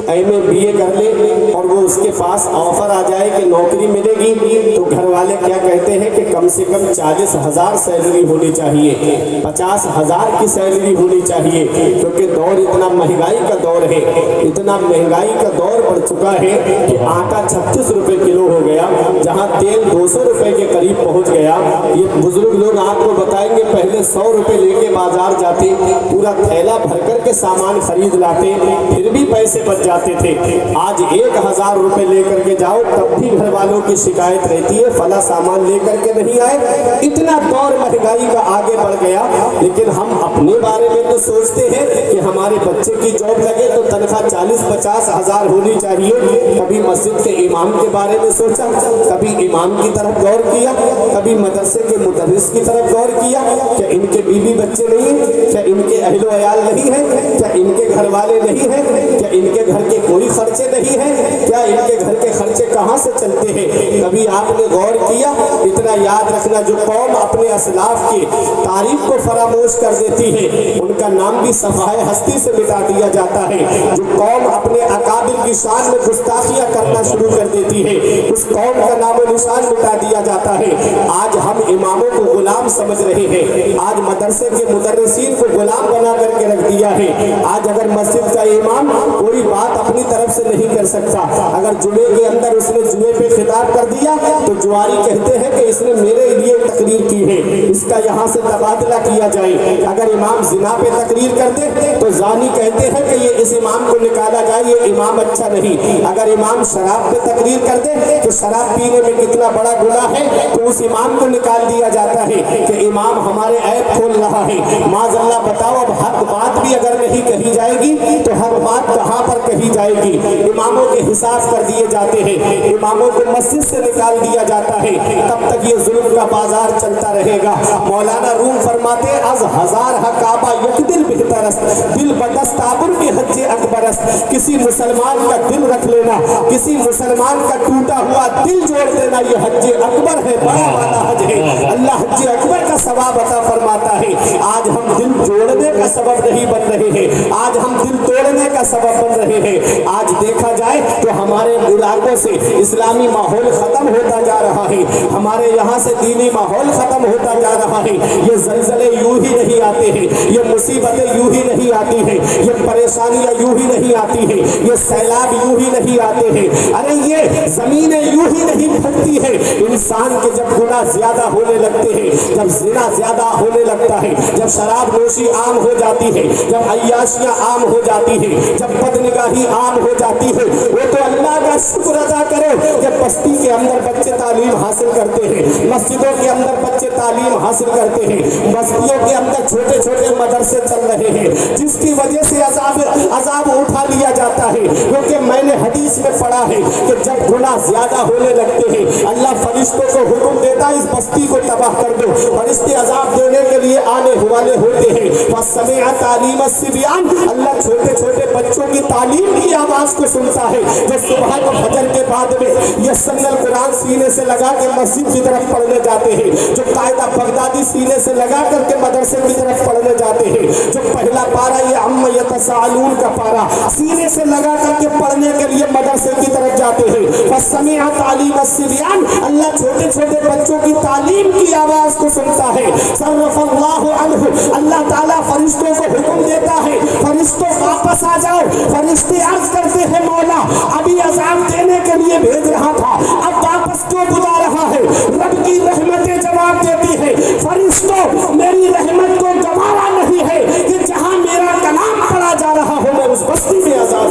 MA BA कर ले और वो उसके पास ऑफर आ जाए कि नौकरी मिलेगी, तो घर वाले क्या कहते हैं कि कम से कम 40,000 सैलरी होनी चाहिए, 50,000 की सैलरी होनी चाहिए, क्योंकि दौर इतना महंगाई का दौर है, इतना महंगाई का दौर बढ़ चुका है कि आटा 36 रुपए किलो हो गया, जहाँ तेल 200 रुपए के करीब पहुँच गया। ये बुजुर्ग लोग आपको बताएंगे पहले 100 रुपए लेके बाजार जाते, पूरा थैला भर कर के सामान खरीद लाते, फिर भी पैसे बच जाते थे। आज 1,000 रुपए लेकर के जाओ तब भी घर वालों की शिकायत रहती है, फला सामान लेकर के नहीं आए। इतना दौर महंगाई का आगे बढ़ गया, लेकिन हम अपने बारे में तो सोचते हैं कि हमारे बच्चे की जॉब लगे तो तनख्वाह 40-50 हज़ार होनी चाहिए। कभी मस्जिद के इमाम के बारे में सोचा, कभी इमाम की तरफ गौर किया, कभी मदरसे के मुदर्रिस की तरफ गौर किया? क्या इनके बीवी बच्चे नहीं हैं? क्या इनके अहलो अयाल नहीं है? क्या इनके घर वाले नहीं हैं? क्या इनके घर के कोई खर्चे नहीं हैं? क्या इनके घर के खर्चे कहाँ से चलते हैं? कभी आपने गौर किया? इतना याद रखना, जो कौम अपने असलाफ की तारीफ को फरामोश कर देती है उनका नाम भी सफाए हस्ती से मिटा दिया जाता है। जो कौम अपने अकाबिर की शान में गुस्ताखियाँ करना शुरू कर देती है उस कौम का नाम निशान मिटा दिया जाता है। आज हम इमामों को गुलाम समझ रहे हैं, आज मदरसे के मुदर्रिसीन को गुलाम बना करके रख दिया है। आज अगर मस्जिद का इमाम कोई बात अपनी तरफ से नहीं कर सकता, अगर जुमे के अंदर इसने जुए पे खिताब कर दिया तो जुआरी कहते हैं कि इसने मेरे लिए तकरीर की है, इसका यहाँ से तबादला किया जाए। अगर इमाम जिना पे तकरीर कर दे तो जानी कहते हैं कि ये इस इमाम को निकाला जाए, ये इमाम अच्छा नहीं। अगर इमाम शराब पे तकरीर कर दे तो शराब पीने में कितना बड़ा गुनाह है तो उस इमाम को निकाल दिया जाता है कि इमाम हमारे ऐब खोल रहा है। माज़अल्लाह बताओ, अब हक बात भी अगर नहीं कही जाएगी तो हक बात कहाँ पर कही जाएगी? इमामों के हिसाब कर दिए जाते हैं, इमामों को मस्जिद से निकाल दिया जाता है। तब तक ये जुल्म का बाजार चलता रहेगा। मौलाना रूम फरमाते अज हजार हकाबा युक्तिल बेहतरस्त दिल बदस्ताबुर के हज अकबरस्त। किसी मुसलमान का दिल रख लेना, किसी मुसलमान का टूटा हुआ दिल जोड़ देना, ये हज अकबर है, बड़ा वाला हज है। अल्लाह हज अकबर का सवाब अता फरमाता है। आज हम दिल जोड़ने का सबब नहीं बन रहे हैं, आज हम दिल तोड़ने का सबब बन रहे हैं। आज देखा जाए तो हमारे इलाकों से इस्लामी माहौल खत्म होता जा रहा है, हमारे यहाँ से दीनी माहौल खत्म होता जा रहा है। ये जलजले यूं ही नहीं आते हैं, ये मुसीबतें यूं ही नहीं आती हैं, ये परेशानियां यूं ही नहीं आती हैं, ये सैलाब यूं ही नहीं आते हैं। अरे ये जमीनें यूं ही नहीं फटती है। इंसान के जब गुनाह ज्यादा होने लगते हैं, जब जिना ज्यादा होने लगता है, जब शराब नोशी आम हो जाती है, जब अय्याशियां आम हो जाती है, जब बदनिगाही आम हो जाती है, वो तो अल्लाह का शुक्र अदा करो कि बस्ती के अंदर बच्चे तालीम हासिल करते हैं, मस्जिदों के अंदर बच्चे तालीम हासिल करते हैं, बस्तियों के अंदर छोटे छोटे मदरसे चल रहे हैं, जिसकी वजह से अजाब उठा लिया जाता है। क्योंकि मैंने हदीस में पढ़ा है कि जब गुनाह ज्यादा होने लगते हैं, अल्लाह फरिश्तों को हुक्म देता है इस बस्ती को तबाह कर दो। फरिश्ते अजाब देने के लिए आने वाले होते हैं। फसमिअ तालीम अस्सिबियान, अल्लाह छोटे छोटे बच्चों की तालीम की आवाज को सुनता है, जो सुबह को फजर के बाद में यस्सनल कुरान सीने से लगा के मस्जिद की तरफ पढ़ने जाते हैं, जो कायदा बगदादी सीने से लगा करके मदरसे की तरफ पढ़ने जाते हैं, जो पहला पारा ये अम्मा यतसाअलून का पारा सीने से लगा करके पढ़ने के लिए मदरसे की तरफ जाते हैं। फसमिअ तालीम अस्सिबियान, अल्लाह छोटे छोटे बच्चों की तालीम की आवाज को सुनता है। सर्रफल्लाहु अन्हु, अल्लाह ताला फरिश्तों को हुक्म देता है, फरिश्तों वापस आ जाओ। फरिश्ते अर्ज करते हैं मौला अभी अजाब देने के लिए भेज रहा था, अब वापस क्यों बुला रहा है? रब की रहमतें जवाब देती है, फरिश्तों मेरी रहमत को गवारा नहीं है कि जहां मेरा कलाम पढ़ा जा रहा हो मैं उस बस्ती में आजाद।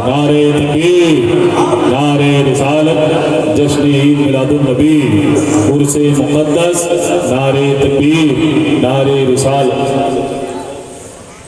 नारे तकबीर, नारे रिसालत, जश्न ईद मिलादुन नबी, उर्से मुक़द्दस, नारे तकबीर, नारे रिसालत।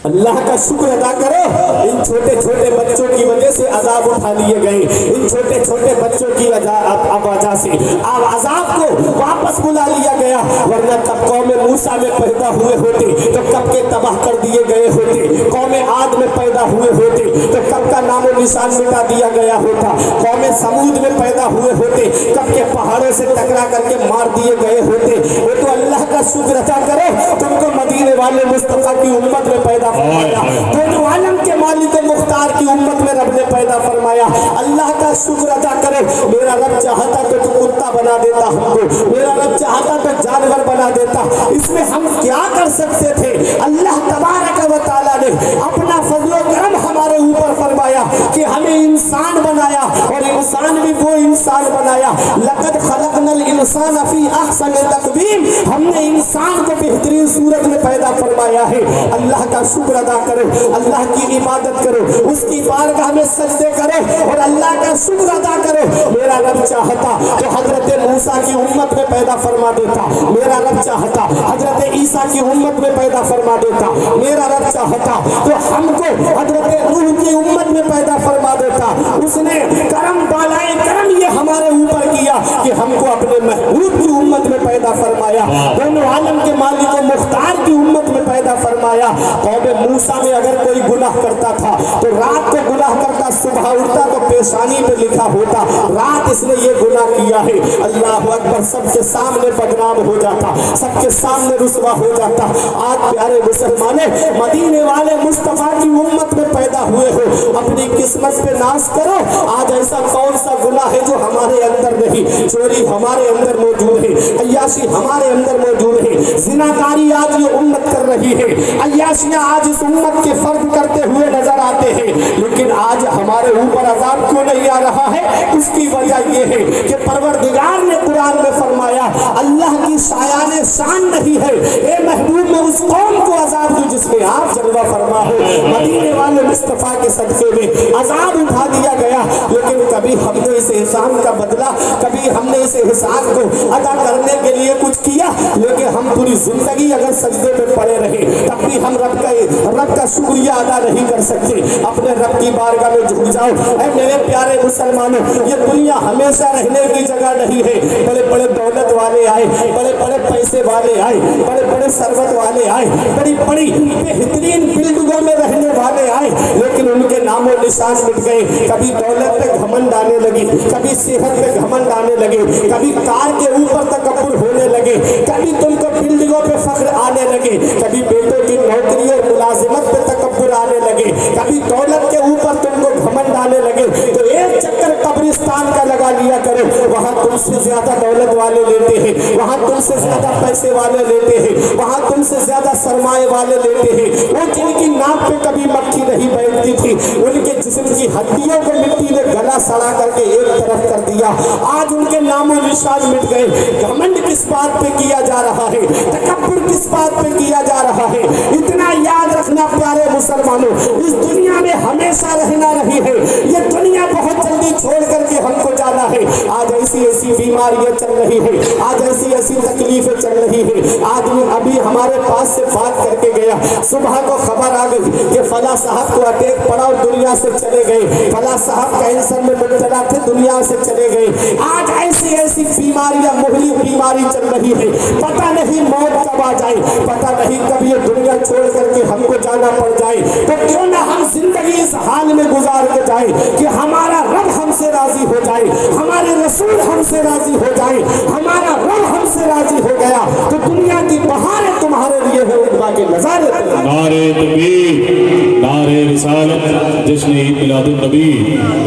अल्लाह का शुक्र अदा करो, इन छोटे छोटे बच्चों की वजह से अजाब उठा लिए गए, इन छोटे छोटे बच्चों की वजह से अब अजाब को वापस बुला लिया गया। वरना तब कौम मूसा में पैदा हुए होते तो कब के तबाह कर दिए गए होते, कौम आद में पैदा हुए होते तो कब का नामो निशान मिटा दिया गया होता, कौम समूद में पैदा हुए होते कब के पहाड़ों से टकरा करके मार दिए गए होते। वो तो अल्लाह का शुक्र अदा करो, तुमको मदीने वाले मुस्तफा की उम्मत में पैदा फरमाया, दोनों आलम के मालिक मुख्तार की उम्मत में रब ने पैदा फरमाया। अल्लाह का शुक्र अदा करो। मेरा रब चाहता तो कुत्ता बना देता हमको, मेरा रब चाहता तो जानवर बना देता, इसमें हम क्या कर सकते थे? अल्लाह तबारक व तआला ने अपना फजलो करम हमारे ऊपर फरमाया कि हमें इंसान बनाया, और इंसान भी वो इंसान बनाया, लक़द खलक़नल इंसान फी अहसनि तक़वीम, हमने इंसान को बेहतरीन सूरत में पैदा फरमाया है। अल्लाह का शुक्र अदा करो, अल्लाह की इबादत करो, उसकी बारगाह में सजदे करो और अल्लाह का शुक्र अदा करो। मेरा रब चाहता तो हजरत मूसा की उम्मत में पैदा फरमा देता, मेरा रब चाहता हजरत ईसा की उम्मत में पैदा फरमा देता, मेरा रब चाहता तो हमको हजरत नूह की उम्मत में पैदा फरमा देता। उसने करम बालाए करम ये हमारे ऊपर किया कि हमको अपने महबूब की उम्मत में पैदा फरमाया, दोनों आलम के मालिक व मुख्तार की उम्मत में पैदा फरमाया। कौम मूसा में अगर कोई गुनाह करता था तो रात को गुनाह करता, सुबह उठता तो पेशानी पे लिखा होता रात इसने ये गुनाह किया है। अल्लाह अकबर, सबके सामने बदनाम हो जाता, सबके सामने रुसवा हो जाता। आज प्यारे मुसलमानों, मदीने वाले मुस्तफा की उम्मत में पैदा हुए हो, अपनी किस्मत पे नाश करो। आज ऐसा कौन सा गुनाह है जो हमारे अंदर नहीं? चोरी हमारे अंदर मौजूद है, अय्याशी हमारे अंदर मौजूद है, जिनाकारी आज ये उम्मत कर रही है, अय्याशियां आज इस उम्मत के फर्द करते हुए नजर आते हैं। लेकिन आज हमारे ऊपर अजाब क्यों नहीं आ रहा है? उसकी की वजह ये है कि परवरदिगार ने कुरान में फरमाया अल्लाह की शायान शान नहीं है ए महबूब में उस कौम को अजाब दूं जिसमें आप जलवा फरमा हो। मदीने वाले मुस्तफा के सदके में अजाब उठा दिया गया, लेकिन कभी हमने इस एहसान का बदला, कभी हमने इस एहसान को अदा करने के लिए कुछ किया, लेकिन हम पूरी जिंदगी अगर सजदे पे पड़े रहे तब भी हम रब का शुक्रिया अदा नहीं कर सकते। अपने रब की बारगाह में झुक जाओ। ऐ मेरे प्यारे मुसलमानों, ये दुनिया हमेशा रहने की जगह नहीं है। बड़े बड़े दौलत वाले आए, बड़े बड़े पैसे वाले आए, बड़े बड़े सरवत वाले आए, बड़ी बड़ी बेहतरीन बिल्डिंगों में रहने वाले आए, लेकिन उनके नामो निशान मिट गए। कभी दौलत पे घमंड आने लगी, कभी सेहत पे घमंड आने लगे, कभी कार के ऊपर तकब्बुर होने लगे, कभी तुमको बिल्डिंगों पे फख्र आने लगे, कभी बेटों की नौकरी और मुलाजिमत पे तकब्बुर आने लगे, कभी दौलत के ऊपर तुमको घमंड आने लगे। तो एक चक्कर कब्रिस्तान का लगा लिया करो, वहां तुमसे ज्यादा दौलत वाले लेते हैं, वहां तुमसे ज्यादा पैसे वाले लेते हैं, वहां तुमसे ज्यादा सरमाए वाले लेते हैं। वो जिनकी नाक पे कभी मक्खी नहीं बैठती थी, उनके जिस्म की हड्डियों को मिट्टी ने गला सड़ा करके एक तरफ कर दिया, आज उनके नामो निशान मिट गए। घमंड किस बात पे किया जा रहा है, तकब्बुर किस बात पे किया जा रहा है? इतना याद रखना प्यारे मुसलमानों, इस दुनिया में हमेशा रहना नहीं है। ये दुनिया बहुत जल्दी छोड़ करके हमको जाना है। आज ऐसी ऐसी बीमारियां चल रही है, आज ऐसी ऐसी तकलीफें चल रही है। आदमी अभी हमारे पास से बात करके गया, सुबह को खबर आ गई कि फला साहब को अटैक पड़ा और दुनिया से चले गए, फला साहब कैंसर में मुब्तला थे, दुनिया से चले गए। आज ऐसी ऐसी बीमारियां, मुहली बीमारी चल रही है, पता नहीं मौत कब आ जाए, पता नहीं कब ये दुनिया छोड़ करके हमको जाना पड़ जाए। तो क्यों ना हम जिंदगी इस हाल में गुजार के जाए कि हमारा रब हमसे राजी हो जाए, हमारे रसूल हमसे राजी हो जाए, हमारा रब हमसे राजी हो गया तो दुनिया की बहारें तुम्हारे लिए है, उठवा के नजारे। नारे तकबीर, नारे रिसालत, जश्न ईद मिलादुन नबी,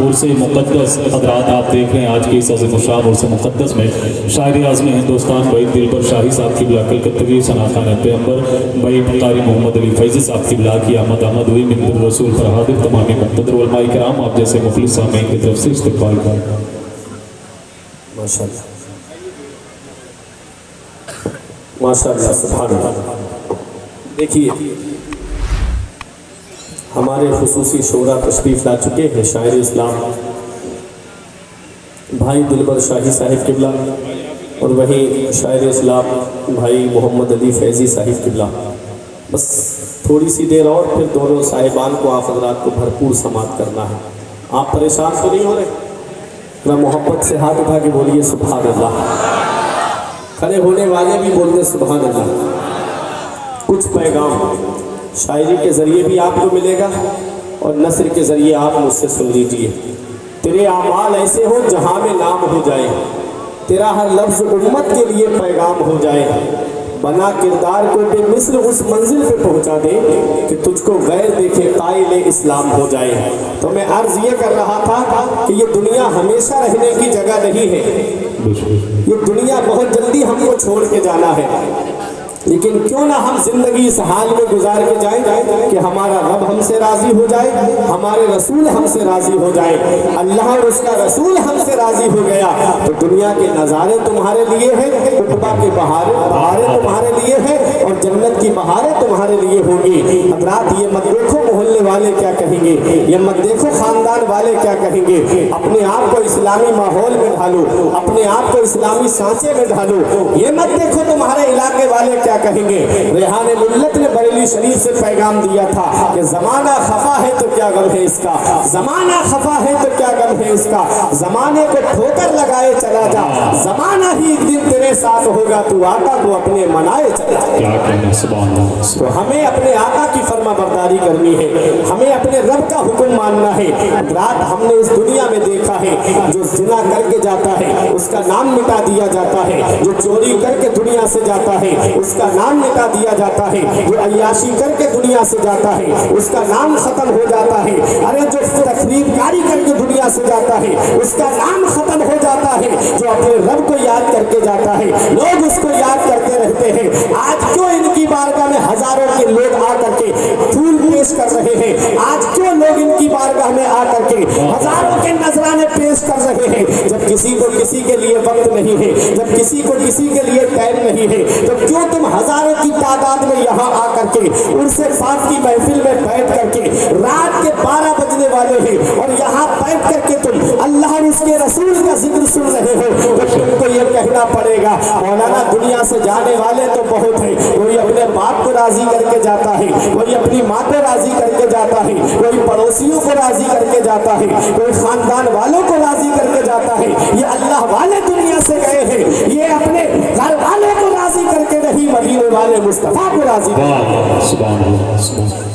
उर्से मुक़द्दस। हज़रात आप देख रहे हैं आज की इस अज़ीम शान उर्से मुक़द्दस में शायर आज़म हिंदुस्तान भाई दिलबर शाही साहब की बिला कलकत्तवी सना खान पैगंबर भाई कारी मोहम्मद अली फैज़ी साहब की बिला की आमद हुई मिन्नत रसूल पर हादिर तमामी मुक़्तदर उलमाए किराम आप जैसे मुखलिस सामीन की तरफ से इस्तक़बाल का। माशाअल्लाह माशाअल्लाह सुभान अल्लाह। देखिए हमारे खुसूसी शोरा तशरीफ़ ला चुके हैं शायर इस्लाम भाई दिलबर शाही साहिब किबला और वहीं शायर इस्लाम भाई मोहम्मद अली फैज़ी साहिब किबला। बस थोड़ी सी देर और फिर दोनों साहिबान को आप हज़रात को भरपूर समात करना है। आप परेशान तो नहीं हो रहे? ना मोहब्बत से हाथ उठा के बोलिए सुभान अल्लाह। खड़े होने वाले भी बोलते सुभान अल्लाह। कुछ पैगाम शायरी के ज़रिए भी आपको मिलेगा और नस्र के ज़रिए आप मुझसे सुन लीजिए। तेरे आमाल ऐसे हो जहाँ में नाम हो जाए, तेरा हर लफ्ज़ उम्मत के लिए पैगाम हो जाए, बना किरदार को बेमिसल उस मंजिल पे पहुंचा दे कि तुझको गैर देखे कायल इस्लाम हो जाए। तो मैं अर्ज़ ये कर रहा था कि ये दुनिया हमेशा रहने की जगह नहीं है, ये दुनिया बहुत जल्दी हमको छोड़ के जाना है, लेकिन क्यों ना हम जिंदगी इस हाल में गुजार के जाएं कि हमारा रब हमसे राजी हो जाए, हमारे रसूल हमसे राजी हो जाए। अल्लाह और उसका रसूल हमसे राजी हो गया तो दुनिया के नज़ारे तुम्हारे लिए हैं, उक़बा के बहारें तुम्हारे लिए हैं और जन्नत की बहारें तुम्हारे लिए होंगी। हज़रात ये मत देखो मोहल्ले वाले क्या कहेंगे, ये मत देखो ख़ानदान वाले क्या कहेंगे। अपने आप को इस्लामी माहौल में ढालो, अपने आप को इस्लामी सांचे में ढालो। ये मत देखो तुम्हारे इलाके वाले क्या कहेंगे। रेहान मिल्लत ने बरेली शरीफ से पैगाम दिया था कि ज़माना खफा है तो क्या गम है इसका, ज़माना खफा है तो क्या गम है इसका, ज़माने को ठोकर लगाए चला जा, ज़माना ही एक दिन तेरे साथ होगा, तू आका को अपने मनाए चला जा। क्या कहना सुभान अल्लाह। तो हमें अपने आका की फरमा बरदारी करनी है, हमें अपने रब का हुक्म मानना है। रात हमने इस दुनिया में देखा है जो जिना करके जाता है उसका नाम मिटा दिया जाता है, जो चोरी करके दुनिया से जाता है उसका नाम मिटा दिया जाता है, जो अय्याशी करके दुनिया से जाता है उसका नाम खत्म हो जाता है। अरे जो तकरीबकारी करके दुनिया से जाता है उसका नाम खत्म हो जाता है। जो अपने रब को याद करके जाता है लोग उसको याद करते रहते हैं। आज क्यों इनकी बारगाह में हजारों के लोग आकर के फूल पेश कर रहे हैं, आज क्यों लोग इनकी बारगाह में आकर के हजारों के नजराने पेश कर रहे हैं, जब किसी को किसी के लिए वक्त नहीं है, जब किसी को किसी के लिए टाइम नहीं है, तो क्यों तुम हजारों की तादाद में यहाँ आकर के उनसे पाक की महफिल में बैठ करके रात के 12 बजने वाले हैं और यहाँ बैठ करके तुम अल्लाह और उसके रसूल का जिक्र सुन रहे हो, तो तुमको ये कहना पड़ेगा मौलाना दुनिया से जाने वाले तो बहुत है, कोई अपने बाप को राजी करके जाता है, कोई अपनी माँ को राजी करके जाता है, कोई पड़ोसियों को राजी करके जाता है, कोई खानदान वालों को राजी करके जाता है। ये अल्लाह वाले दुनिया से गए हैं, ये अपने घर वालों को राजी करके नहीं, मदीने वाले मुस्तफा को राजी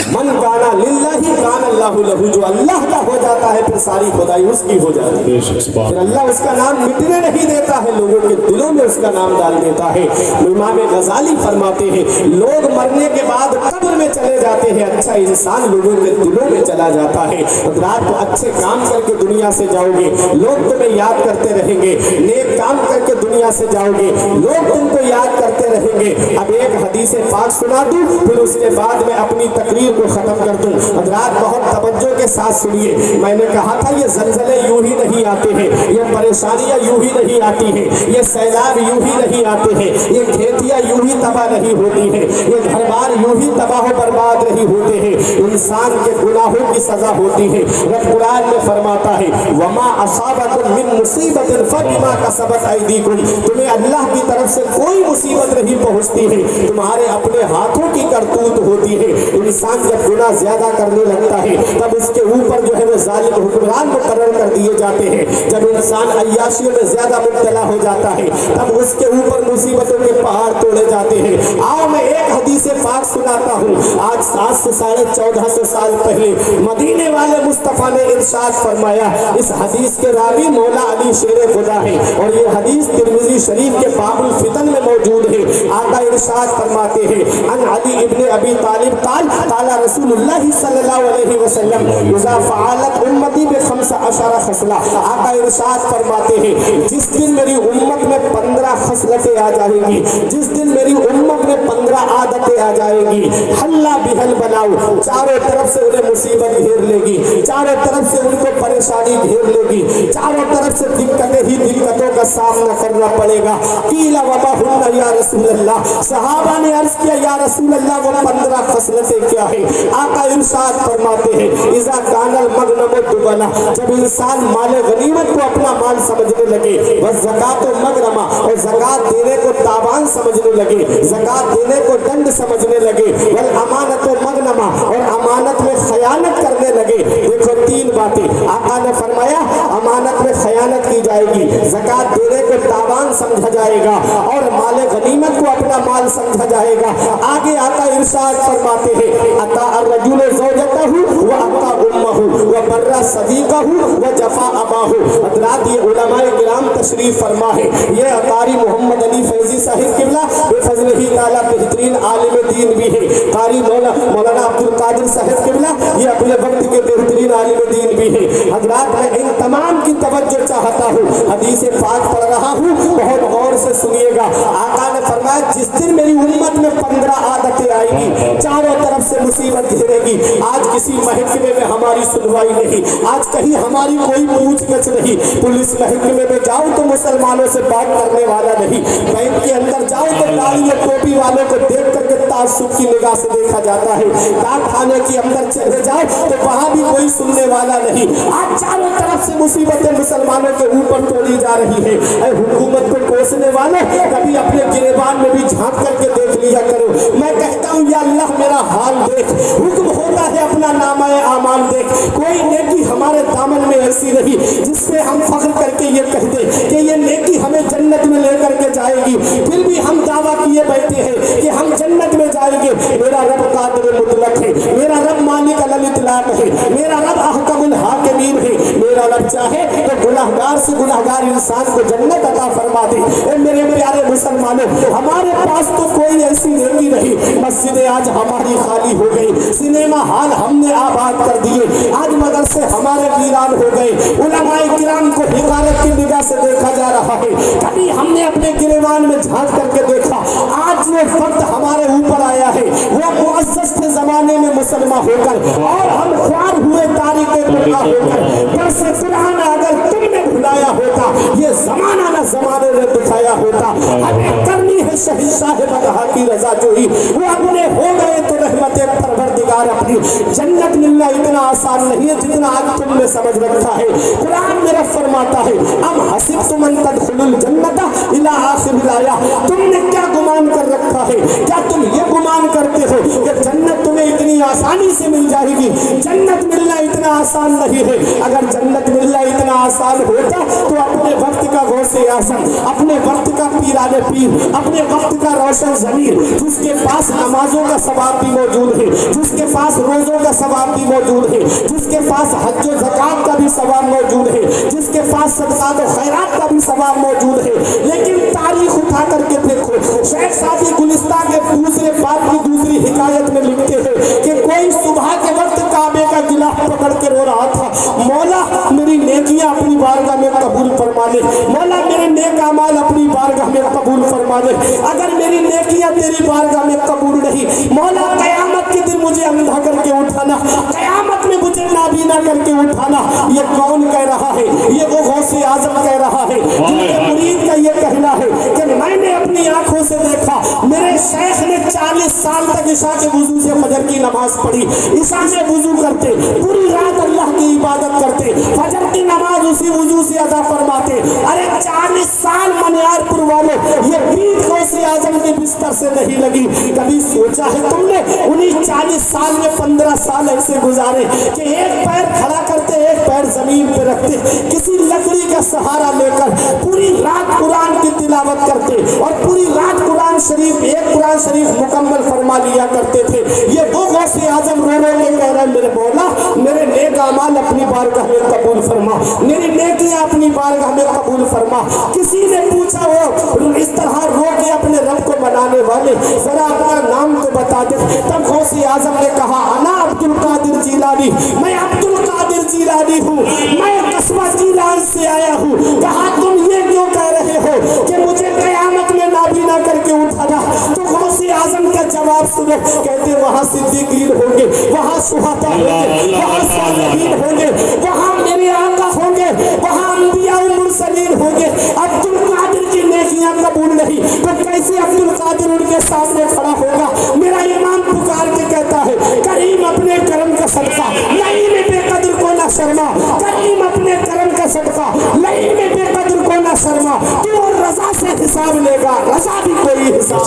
मन काना लिल्लाही काना अल्लाहु लहू, जो अल्लाह का हो जाता है फिर सारी खुदाई उसकी हो जाती है, फिर अल्लाह उसका नाम मिटने नहीं देता है, लोगों के दिलों में उसका नाम डाल देता है। इमाम गजाली फरमाते हैं लोग मरने के बाद कब्र में चले जाते हैं, अच्छा इंसान लोगों के दिलों में चला जाता है। रात को अच्छे काम करके दुनिया से जाओगे, लोग तुम्हें याद करते रहेंगे, नेक काम करके दुनिया से जाओगे, लोग तुमको याद करते रहेंगे। अब एक हदीस पाक सुना दूं, फिर उसके बाद में अपनी तकरीर को खत्म कर दूं। हज़रात बहुत तवज्जो के साथ सुनिए, मैंने कहा था ये ज़लज़ले यूं ही नहीं आते हैं, ये परेशानियां यूं ही नहीं आती हैं, ये सैलाब यूं ही नहीं आते हैं, ये खेतियां यूं ही तबाह नहीं होती हैं, ये घर बार यूं ही तबाह बर्बाद नहीं होते हैं, इंसान के गुनाहों की सजा होती है। रब कुरान में फरमाता है वमा असाबकुम मिन मुसीबतिन फबिमा कसबत अयदीकुम, तुम्हें अल्लाह की तरफ से कोई मुसीबत नहीं पहुंचती है, तुम्हारे अपने हाथों की करतूत होती है। इंसान जब गुनाह ज्यादा करने लगता है तब उसके ऊपर जो है वो जालिम हुक्मरान मुकर्रर कर दिए जाते हैं। जब इंसान अय्याशियों में ज्यादा मुब्तला हो जाता है तब उसके ऊपर मुसीबतों के पहाड़ तोड़े जाते हैं। आओ मैं एक हदीस पाक सुनाता हूँ। आज 7 से 1450 साल पहले मदीने वाले मुस्तफ़ा ने इरशाद फरमाया, इस हदीस के रावी मौला अली शेर खुदा है और ये हदीस तिरमिज़ी शरीफ के बाबुल फितन में मौजूद है। आका इरशाद फरमाते हैं अन अली इब्ने अबी तालिब काला रसूलुल्लाह सल्लल्लाहु अलैहि वसल्लम इज़ा फ़अलत उम्मती ब15 खसला, आका इरशाद फरमाते हैं जिस दिन मेरी उम्मत में 15 खसलतें आ जाएंगी, जिस दिन मेरी उम्मत में 15 आदतें आ जाएंगी, हल्ला बिहल बनाओ, चारों तरफ से उन्हें मुसीबत घेर लेगी, चारों तरफ से उनको परेशानी घेर लेगी, चारों तरफ से दिक्कतें ही दिक्कतों का सामना करना पड़ेगा। कीला वमा हुन्ना या रसूल अल्लाह, सहाबा ने अर्ज किया या रसूल अल्लाह वो 15 खसलतें क्या है? आका इरशाद फरमाते हैं इज़ा कानल मगनम दुबला, जब इंसान माल गनीमत को अपना माल समझने लगे, बस ज़कात व मगनमा और ज़कात देने को तावान समझने लगे, ज़कात देने को दंड समझने लगे, वल अमानत व मगनमा और अमानत में खयानत करने लगे। देखो 3 बातें आका ने फरमाया, अमानत में खयानत की जाएगी, ज़कात देने को तावान समझा जाएगा और माल गनीमत को अपना माल समझा जाएगा। आगे आका इरशाद फरमाते हैं अता अर्रजुल ज़ौजतहु व अता उम्महु व बर्रा सदीक़हु व जफा अबाहु। हज़रात ये उलमाए किराम तशरीफ फरमा है, ये कारी मोहम्मद अली फैज़ी साहिब किबला बेफज़लिही ताला बेहतरीन आलिम दीन भी है, कारी मौलाना अब्दुल कादिर साहिब किबला ये अपने वक्त के बेहतरीन आलिम दीन भी है। हज़रात मैं इन तमाम की तवज्जो चाहता हूँ, हदीस पाक पढ़ रहा हूँ, बहुत गौर से सुनिएगा। आका ने फरमाया जिस दिन मेरी उम्मत में 15 आदतें आएगी, चारों तरफ से मुसीबत घेरेगी। आज किसी महकमे में हमारी सुनवाई नहीं, आज कहीं हमारी कोई पूछगछ नहीं, पुलिस महकमे में जाओ तो मुसलमानों से बात करने वाला नहीं, बैंक के अंदर जाओ तो दाढ़ी और टोपी वालों को देख करके ताज्जुब की निगाह से देखा जाता है, कारखाने के अंदर चले जाओ तो वहां भी कोई सुनने वाला नहीं। आज चारों तरफ से मुसीबतें मुसलमानों के ऊपर तोड़ी जा रही है। हुकूमत को कोसने वाले कभी अपने गिरेबान में भी झांक करके देख लिया करो। मैं कहता हूँ या अल्लाह मेरा हाल देख, हुक्म होता है अपना नामाए आमाल देख, कोई नेकी हमारे दामन में ऐसी नहीं जिसपे हम फख्र करके ये कह दे कि ये नेकी हमें जन्नत में लेकर के जाएगी, फिर भी हम दावा किए बैठे हैं कि हम जन्नत में जाएंगे। मेरा रब कादिर मुतलक है, मेरा रब मालिक अल इतलाक है, मेरा रब अहकमुल हाकिमीन है। मेरा रब चाहे तो गुनाहगार से गुनाहगार इंसान को जन्नत अता फरमा दे। मेरे प्यारे मुसलमानों, हमारे पास तो कोई ऐसी नेकी नहीं, मस्जिदें आज हमारी खाली हो गई, सिनेमा हॉल हमने आबाद कर दिए, आज मदरसे हमारे वीरान हो गए, उलमाए किराम को हिकारत की निगाह से देखा जा रहा है। कभी हमने अपने गिरेबान में झांक करके देखा, आज वो वक्त हमारे ऊपर आया है, वो मुअज़्ज़ज़ थे जमाने में मुसलमान होकर और हम ख्वार हुए तारीख़-ए-कुरान होकर। पर से कुरान अगर तुमने बुलाया होता, ये जमाना ना जमाने ने दिखाया होता। हमें करनी है शहंशाह बदहा की रजा जोई, वो अपने हो गए तो रहमत परवरदिगार अपनी। जन्नत मिलना इतना आसान नहीं है जितना आज तुमने समझ रखा है। कुरान मेरा फरमाता है, अम हसिबतुम अन तदखुलुल जन्नता इला आखिरिल आया, तुमने क्या गुमान कर रखा है? क्या तुम ये गुमान करते हो कि जन्नत तुम्हें इतनी आसानी से मिल जाएगी? जन्नत मिलना इतना आसान नहीं है। अगर जन्नत मिलना इतना आसान होता तो अपने वक्त का गौसे आज़म, अपने वक्त का पीराने पीर, अपने वक्त का रोशन ज़मीर, जिसके पास नमाजों का सवाब भी मौजूद है, जिसके पास रोज़ों का सवाब भी मौजूद है, जिसके पास हज और ज़कात का भी सवाब मौजूद है, जिसके पास सदक़ात और खैरात का भी सवाब मौजूद है। लेकिन तारीख उठा करके देखो, शेख सादी गुलिस्तां के दूसरे बाप की दूसरी हिकायत में लिखते हैं कि कोई सुबह के वक्त काबे का गिलाफ पकड़ के रो रहा था, मौला मेरी नेकियां अपनी बारगाह में कबूल फरमा ले, मौला मेरे नेक अमाल अपनी बारगाह में कबूल फरमा ले। अगर मेरी नेकियां तेरी बारगाह में कबूल नहीं, मौला कयामत के दिन मुझे अंधा करके उठाना, कयामत में मुझे नाबीना करके उठाना। ये कौन कह रहा है? ये वो गौसे आजम कह रहा है, जिनके मुरीद का ये कहना है कि मैंने अपनी आंखों से देखा, मेरे शेख ने 40 साल तक ईशा के वुजू से फजर की नमाज पढ़ी, ईशा से वुजू करते, पूरी रात अल्लाह की इबादत करते, फजर की नमाज उसी वुजू से अदा फरमाते। अरे 40 साल मनियारपुर वालों, ये पीठ गौसे आजम के बिस्तर से नहीं लगी। कभी सोचा है तुमने उन्हीं 40 साल में 15 साल ऐसे गुजारे कि एक पैर खड़ा करते, एक पैर जमीन पे रखते, किसी लकड़ी का सहारा लेकर पूरी रात कुरान की तिलावत करते और पूरी रात कुरान शरीफ, एक कुरान शरीफ मुकम्मल फरमा लिया करते थे। ये वो गौसे आजम रो रो के कह रहे, मेरे मौला मेरे नेक अमाल अपनी बारगाह में कबूल फरमा, मेरी नेकियां अपनी बारगाह में कबूल फरमा। किसी ने पूछा वो इस तरह रो के अपने रब को मनाने वाले, जरा अपना नाम तो बता दे। तब गौसे आजम ने कहा, अना अब्दुल कादिर जीलानी, मैं अब्दुल कादिर जीलानी हूँ, मैं कस्बा जीलान से आया हूँ। कहा तुम ये क्यों कह रहे हो कि मुझे कयामत में नाबीना करके उठाना? तो गौसे आजम का जवाब सुनो, कहते वहाँ सिद्दीकीन होंगे, वहाँ शुहदा होंगे, वहाँ सालिहीन होंगे, वहाँ मेरे आका होंगे, वहाँ अंबिया और मुरसलीन होंगे। अब्दुल कादिर की नेकियां कबूल नहीं तो कैसे अब्दुल कादिर उनके सामने खड़ा होगा? मेरा ईमान पुकार के कहता है, करीम अपने करम का सदका लई में बेकदर को ना शर्मा, करीम अपने करम का सदका लई में बेकदर को ना शर्मा। तू और रजा से हिसाब लेगा, रजा भी कोई हिसाब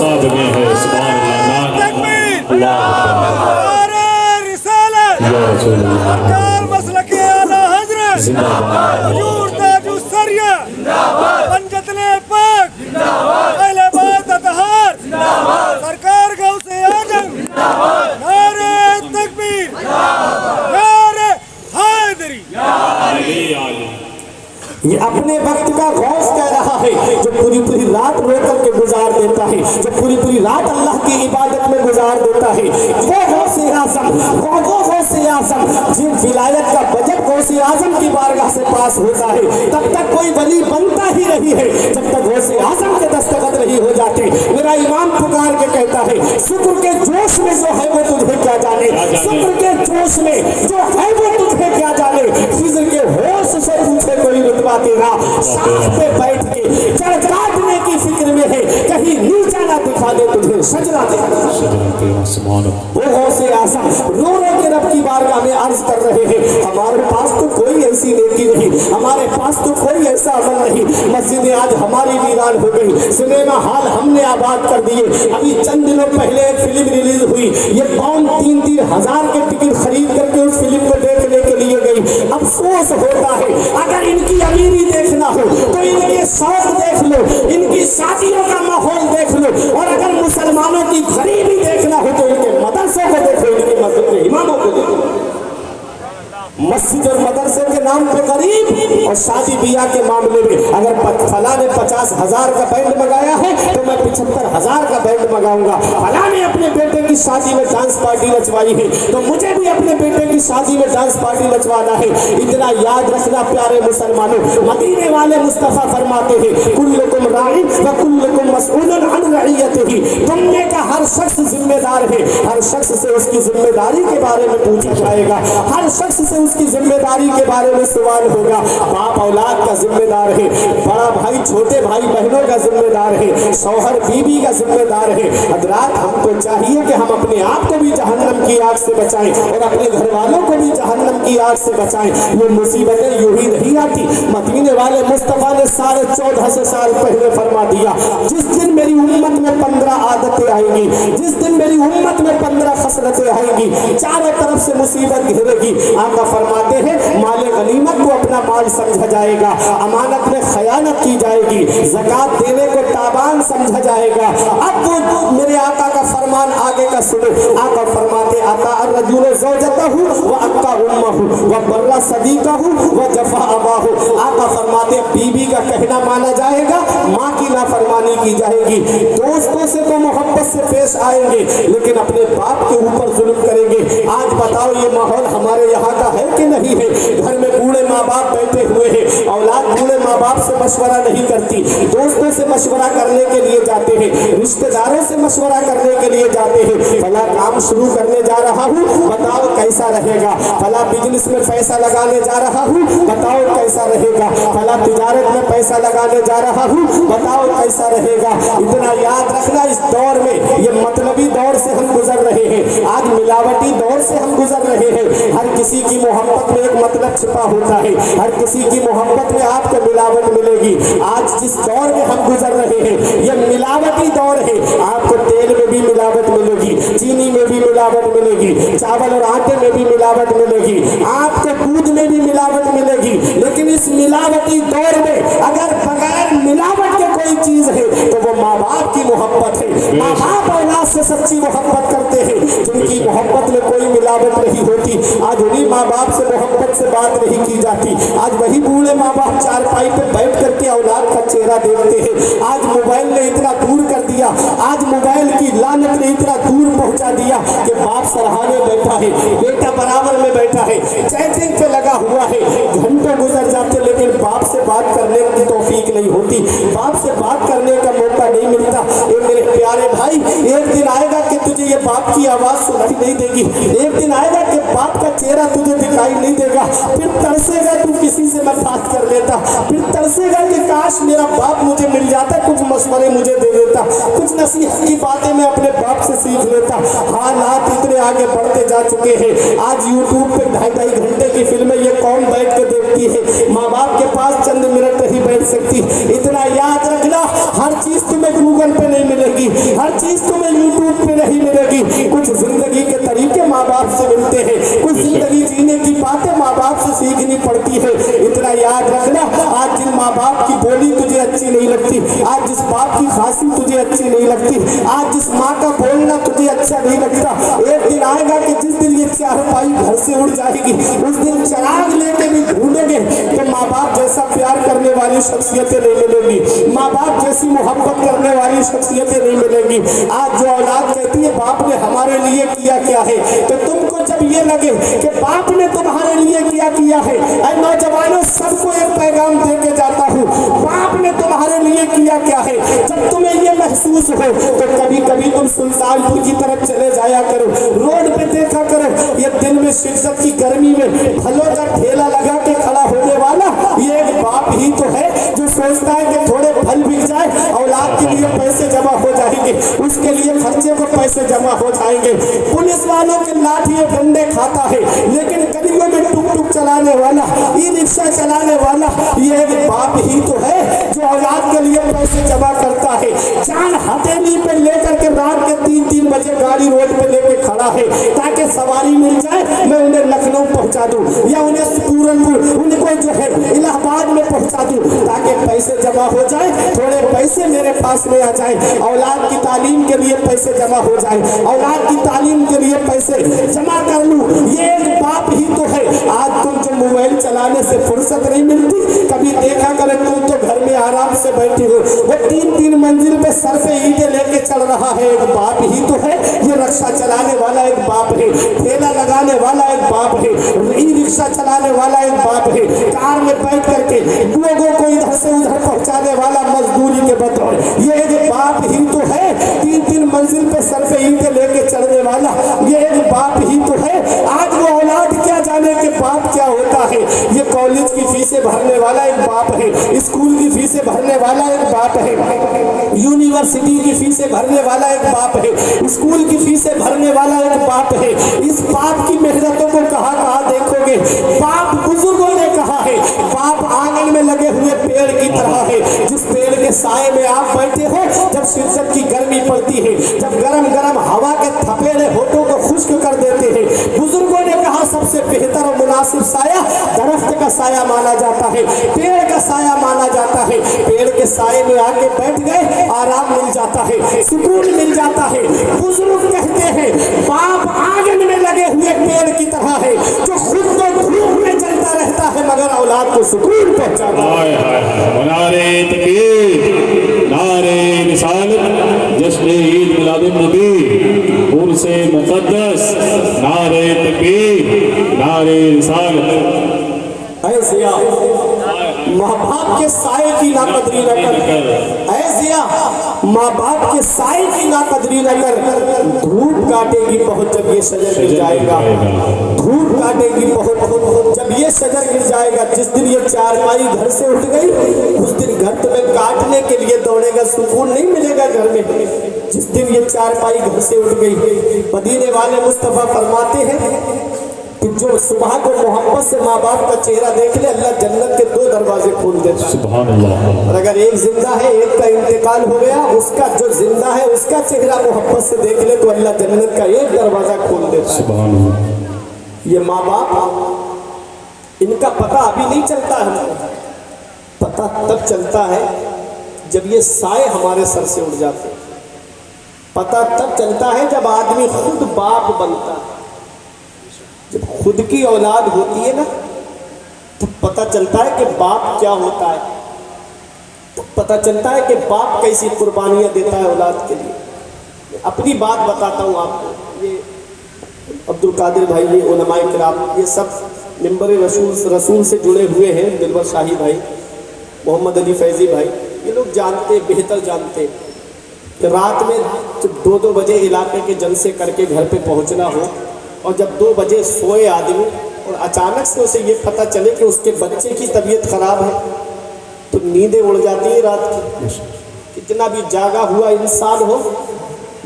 सरकार गौसे आजम, नारे तकबीर, नारे हैदरी। ये अपने वक्त का गौस कह रहा है, जो पूरी पूरी रात रो करके गुजार देता है, जो पूरी पूरी रात अल्लाह की इबादत में गुजार देता है। वो गौसे आज़म, वो गौसे आज़म जिन विलायत का बजट गौसे आज़म की बारगाह से पास होता है, तब तक कोई वली बनता ही नहीं है जब तक गौसे आज़म के दस्तखत नहीं हो जाते। मेरा इमाम पुकार के कहता है, शुक्र के जोश में जो है वो तुझे क्या जाने, शुक्र के जोश में जो है वो तुझे क्या जाने। फिज़्र के होश से पूछे कोई रुतबा तेरा, शाख पे बैठ के जड़ काटने की फिक्र में है, कहीं नीचा ना दिखा दे तुझे सजदा दे। वो गौसे आज़म रो रो के रब की बारगाह में अर्ज कर रहे हैं, हमारे पास तो कोई ऐसी नेकी नहीं, हमारे पास तो कोई ऐसा अमल नहीं। मस्जिदें आज हमारी वीरान हो गई, सिनेमा हॉल हमने आबाद कर दिए। अभी चंद दिनों पहले एक फिल्म रिलीज हुई, ये कौन 3-3 हजार के टिकट खरीद करके उस फिल्म को देखने के लिए गई। अफसोस होता है, अगर इनकी अमीरी देखना हो तो इनके शौक देख लो, इनकी शादियों का माहौल देख लो, और अगर मुसलमानों की गरीबी देखना हो तो इनके मदरसों को देखो, इनके मस्जिद के इमामों को देखो। मस्जिद और मदरसे के नाम पे गरीब, और शादी ब्याह के मामले में अगर फला ने 50,000 का बैंड मंगाया है तो मैं 75,000 का बैंड मंगाऊंगा। फला ने अपने बेटे की शादी में डांस पार्टी नचवाई है तो मुझे भी अपने बेटे की शादी में डांस पार्टी नचवाना है। इतना याद रखना प्यारे मुसलमानों, मदीने वाले मुस्तफा फरमाते हैं, कुल्लुकुम राइन व कुल्लुकुम मसऊलुन अन रइयतिही, तुमने का हर शख्स जिम्मेदार है, हर शख्स से उसकी जिम्मेदारी के बारे में पूछा जाएगा, हर शख्स से उसकी जिम्मेदारी के बारे में सवाल होगा। बाप औलाद का जिम्मेदार है, बड़ा भाई छोटे भाई बहनों का जिम्मेदार है, शौहर बीवी का जिम्मेदार है। हजरात, हमको चाहिए कि हम अपने आप को भी जहन्नम की आग से बचाएं और अपने घर वालों को भी जहन्नम की आग से बचाएं। ये मुसीबतें यूं ही नहीं आती। मदीने वाले मुस्तफा ने 1450 साल पहले फरमा दिया, जिस दिन मेरी उम्मत में 15 आदतें आएंगी, जिस दिन मेरी उम्मत में 15 खसलतें आएंगी, चारों तरफ से मुसीबत घेरेगी। आका फरमाते हैं, माले गनीमत को अपना माल समझा जाएगा, अमानत में खयानत की जाएगी, ज़कात देने को ताबान समझा जाएगा। अब वो मेरे आका का फरमान आगे का सुनो। आका फरमाते, आता अर्रजुल ज़ौजतहु व अक्का उम्महु व बर्रा सदीक़हु व जफ़ा अबाहु। आका फरमाते, बीवी का कहना माना जाएगा, माँ की नाफरमानी की जाएगी। दोस्तों से तो मोहब्बत से पेश आएंगे, लेकिन अपने बाप के ऊपर जुल्म करेंगे। आज बताओ, ये माहौल हमारे यहाँ का है कि नहीं है? घर में बूढ़े माँ बाप बैठे हुए हैं, औलाद बूढ़े माँ बाप से मशवरा नहीं करती, दोस्तों से मशवरा करने के लिए जाते हैं, रिश्तेदारों से मशवरा करने के लिए जाते हैं। फला काम शुरू करने जा रहा हूँ, बताओ कैसा रहेगा। फला बिजनेस में पैसा लगाने जा रहा हूँ, बताओ कैसा रहेगा। फला तिजारत में पैसा लगाने जा रहा हूँ, बताओ कैसा रहेगा। इतना याद रखना, इस दौर में, ये मतलबी दौर से हम गुजर रहे हैं, आज मिलावटी दौर से हम गुजर रहे हैं। हर किसी की मोहब्बत में एक मतलब छिपा होता है, हर किसी की मोहब्बत में आपको मिलावट मिलेगी। आज जिस दौर में हम गुजर रहे हैं, ये मिलावटी दौर है। आपको तेल में भी मिलावट मिलेगी, चीनी में भी मिलावट मिलेगी, चावल और आटे में भी मिलावट मिलेगी, आपको दूध में भी मिलावट मिलेगी। लेकिन इस मिलावटी दौर में अगर बगैर मिलावट के कोई चीज है तो वो माँ बाप की मोहब्बत है। माँ बाप औलाद से सच्ची मोहब्बत करते हैं, जिनकी मोहब्बत में कोई मिलावट नहीं होती। आज उन्हीं माँ बाप से मोहब्बत से बात नहीं की जाती। आज वही बूढ़े माँ बाप चारपाई पे बैठ करके औलाद का चेहरा देखते हैं। आज मोबाइल ने इतना दूर कर दिया, आज मोबाइल की लानत ने इतना दूर पहुंचा दिया कि बाप सराहने बैठा है, बेटा बराबर में बैठा है, चैटिंग पे लगा हुआ है, घंटों गुजर जाते, लेकिन बाप से बात करने की तौफीक नहीं होती, बाप से बात करने का मौका नहीं मिलता। ये मेरे प्यारे भाई, एक दिन आएगा कि तुझे ये बाप की आवाज सुनाई नहीं देगी, एक दिन आएगा कि बाप का चेहरा तुझे दिखाई नहीं देगा। फिर तरसेगा तू किसी से मैं बात कर लेता, फिर तरसेगा कि काश मेरा बाप मुझे मिल जाता, कुछ मशवरे मुझे दे देता, कुछ नसीहत की बातें मैं अपने बाप से सीख लेता। हालात इतने आगे बढ़ते जा चुके हैं, आज यूट्यूब पे 2.5 घंटे की फिल्में ये कौन बैठ के देखती है? माँ बाप के पास चंद मिनट नहीं बैठ सकती। इतना याद रखना, हर चीज तुम्हें गूगल पे नहीं मिलेगी, हर चीज तुम्हें यूट्यूब पे नहीं मिलेगी। कुछ जिंदगी के तरीके माँ बाप से मिलते हैं, कुछ जिंदगी जीने की बातें माँ बाप से सीखनी पड़ती है। इतना याद रखना, आज जिन माँ बाप की बोली तुझे अच्छी नहीं लगती, आज जिस बाप की खांसी तुझे अच्छी नहीं लगती, आज जिस माँ का बोलना तुझे अच्छा नहीं लगता, एक दिन आएगा कि जिस दिन ये चारपाई घर से उड़ जाएगी, उस दिन चिराग लेके भी ढूंढोगे तो माँ बाप जैसा प्यार करने वाली शख्सियतें नहीं मिलेंगी, माँ बाप जैसी मोहब्बत करने वाली शख्सियतें नहीं मिलेंगी। आज जो औलाद कहती है बाप ने हमारे लिए किया क्या है, तो तुमको जब ये लगे कि बाप ने तुम्हारे लिए किया है, ऐ नौजवानों, सबको एक पैगाम दे के जाता हूँ, बाप ने तुम्हारे लिए किया क्या है। जब तुम्हें ये महसूस हो तो कभी कभी तुम सुल्तानपुर की तरफ चले जाया करो, रोड पे देखा करो, ये दिन में शिद्दत की गर्मी में फलों का ठेला लगा के खड़ा होने वाला ये एक बाप ही तो है, जो सोचता है कि थोड़े फल बिक जाए, औलाद के लिए पैसे जमा हो जाएंगे, उसके लिए खर्चे को पैसे जमा हो जाएंगे। पुलिस वालों के लाठी डंडे खाता है, लेकिन गलियों में टुक टुक चलाने वाला, ई रिक्शा चलाने वाला ये एक बाप ही तो है, जो औलाद के लिए पैसे जमा करता है। जान हथेली पे लेकर के रात के 3-3 बजे गाड़ी रोड पे लेके खड़ा है ताकि सवारी मिल जाए, मैं उन्हें लखनऊ पहुंचा दूं या उन्हें पूरनपुर, उनको जो है इलाहाबाद में पहुंचा दूं ताकि पैसे जमा हो जाए, थोड़े पैसे मेरे पास में आ जाए, औलाद की तालीम के लिए पैसे जमा हो जाए, औलाद की तालीम के लिए पैसे जमा कर लूं। ये एक बाप ही तो है। आज तुम जो मोबाइल चलाने से फुर्सत नहीं मिलती, कभी देखा करे तुम तो घर में आराम से बैठे हो, वो 3-3 मंजिल पे सर पे ईंटें लेके चल रहा है, एक बाप ही तो है। ये रिक्शा चलाने वाला एक बाप है, ठेला लगाने वाला एक बाप है, ई रिक्शा चलाने वाला एक बाप है, कार में बैठ करके लोगों को इधर से उधर पहुंचाने वाला मजदूरी के बतौर, ये एक बाप ही तो है। 3-3 मंजिल पे सर पे ईंटें लेके चलने वाला ये एक बाप ही तो है। आज वो औलाद क्या जाने के बाप क्या होता है। ये कॉलेज की फीसें भरने वाला एक बाप है, स्कूल की फीसें भरने वाला एक बाप है, यूनिवर्सिटी की फीसें भरने वाला एक बाप है, स्कूल की फीसें भरने वाला एक बाप है। इस बाप की मेहनतों को कहाँ कहाँ देखोगे। बाप, बुजुर्गों ने कहा है, बाप आंगन में लगे हुए पेड़ की तरह है, जिस पेड़ के साए में आप बैठे हो, जब शिद्दत की गर्मी पड़ती है, जब गरम गरम हवा के थपेड़े होठों को खुश्क कर देते हैं। बुजुर्गों ने कहा सबसे बेहतर और मुनासिब साया दरख्त का साया माना जाता है, पेड़ का साया माना जाता है। पेड़ के साए में आके बैठ गए, आराम मिल जाता है, सुकून मिल जाता है। बुजुर्ग कहते हैं बाप आंगन में लगे हुए पेड़ की तरह है, जो खुद तो धूप में जलता रहता है मगर औलाद को सुकून पहुंचाता है। नारे तकबीर, नारे रिसालत, जश्न ईद मिलादुन नबी, उर्से मुक़द्दस, नारे तकबीर, नारे रिसालत। ऐ ज़िया, माँ बाप के साए की नाकदरी न कर। ऐ ज़िया, माँ बाप के साए की नाकदरी न कर। धूप काटेगी बहुत जब ये शजर गिर जाएगा, धूप काटेगी बहुत जब ये शजर गिर जाएगा। जिस दिन ये चारपाई घर से उठ गई, उस दिन घर तुम्हें काटने के लिए दौड़ेगा, सुकून नहीं मिलेगा घर में। जिस दिन ये चारपाई घर से उठ गई, मदीने वाले मुस्तफ़ा फरमाते हैं कि जो सुबह को मोहब्बत से माँ बाप का चेहरा देख ले, अल्लाह जन्नत के 2 दरवाजे खोल देता है। सुभान अल्लाह। और अगर एक जिंदा है, एक का इंतकाल हो गया, उसका जो जिंदा है उसका चेहरा मोहब्बत से देख ले तो अल्लाह जन्नत का 1 दरवाजा खोल देता है। सुभान अल्लाह। ये माँ बाप, इनका पता अभी नहीं चलता है, पता तब चलता है जब ये साए हमारे सर से उड़ जाते हैं। पता तब चलता है जब आदमी खुद बाप बनता है। जब खुद की औलाद होती है ना, तो पता चलता है कि बाप क्या होता है, तो पता चलता है कि बाप कैसी कुर्बानियाँ देता है औलाद के लिए। अपनी बात बताता हूँ आपको। ये अब्दुल कादिर भाई, ये उलमाए किराम, ये सब मिंबर रसूल से जुड़े हुए हैं। दिलवर शाही भाई, मोहम्मद अली फैज़ी भाई, ये लोग जानते, बेहतर जानते कि रात में जब 2-2 बजे इलाके के जलसे करके घर पे पहुंचना हो, और जब 2 बजे सोए आदमी और अचानक से उसे ये पता चले कि उसके बच्चे की तबीयत ख़राब है, तो नींदें उड़ जाती है रात की। कितना भी जागा हुआ इंसान हो,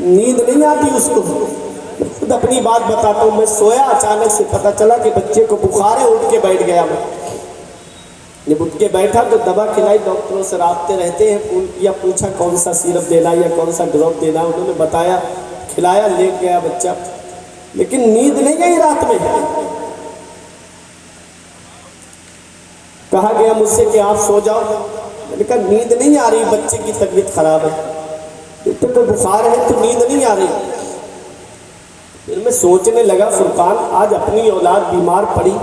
नींद नहीं आती उसको। खुद अपनी बात बताता हूँ, मैं सोया, अचानक से पता चला कि बच्चे को बुखार है, उठ के बैठ गया मैं। जब उठ के बैठा तो दवा खिलाई, डॉक्टरों से राब्ते रहते हैं, फ़ोन किया, पूछा कौन सा सिरप देना या कौन सा ड्रॉप देना, उन्होंने बताया, खिलाया, ले गया बच्चा। लेकिन नींद नहीं आई रात में। कहा गया मुझसे कि आप सो जाओ, मैंने कहा नींद नहीं आ रही, बच्चे की तबीयत खराब है, तो बुखार है तो नींद नहीं आ रही। फिर मैं सोचने लगा, फुरकान, आज अपनी औलाद बीमार पड़ी,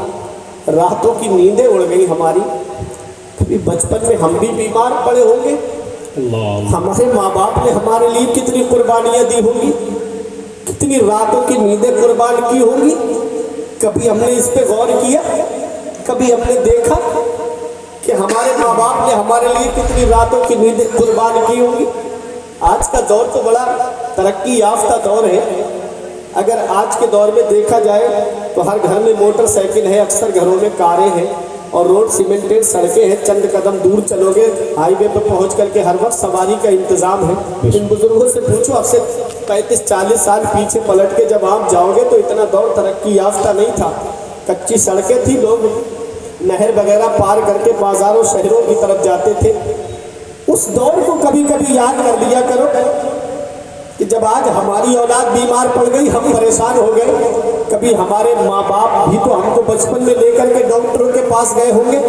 रातों की नींदें उड़ गई हमारी। कभी बचपन में हम भी बीमार पड़े होंगे, हमारे माँ बाप ने हमारे लिए कितनी कुर्बानियाँ दी होंगी, कितनी रातों की नींदें कुर्बान की होंगी। कभी हमने इस पे गौर किया, कभी हमने देखा कि हमारे माँ बाप ने हमारे लिए कितनी रातों की नींदें कुर्बान की होंगी। आज का दौर तो बड़ा तरक्की याफ्ता दौर है। अगर आज के दौर में देखा जाए तो हर घर में मोटरसाइकिल है, अक्सर घरों में कारें हैं, और रोड सीमेंटेड सड़कें हैं। चंद कदम दूर चलोगे हाईवे पर पहुंच करके हर वक्त सवारी का इंतज़ाम है। इन बुजुर्गों से पूछो, अब से 35-40 साल पीछे पलट के जब आप जाओगे तो इतना दौर तरक्की याफ्ता नहीं था। कच्ची सड़कें थी, लोग नहर वगैरह पार करके बाज़ारों शहरों की तरफ जाते थे। उस दौर को कभी कभी याद कर लिया करो कि जब आज हमारी औलाद बीमार पड़ गई, हम परेशान हो गए। कभी हमारे माँ बाप भी तो हमको बचपन में लेकर के डॉक्टरों के पास गए होंगे।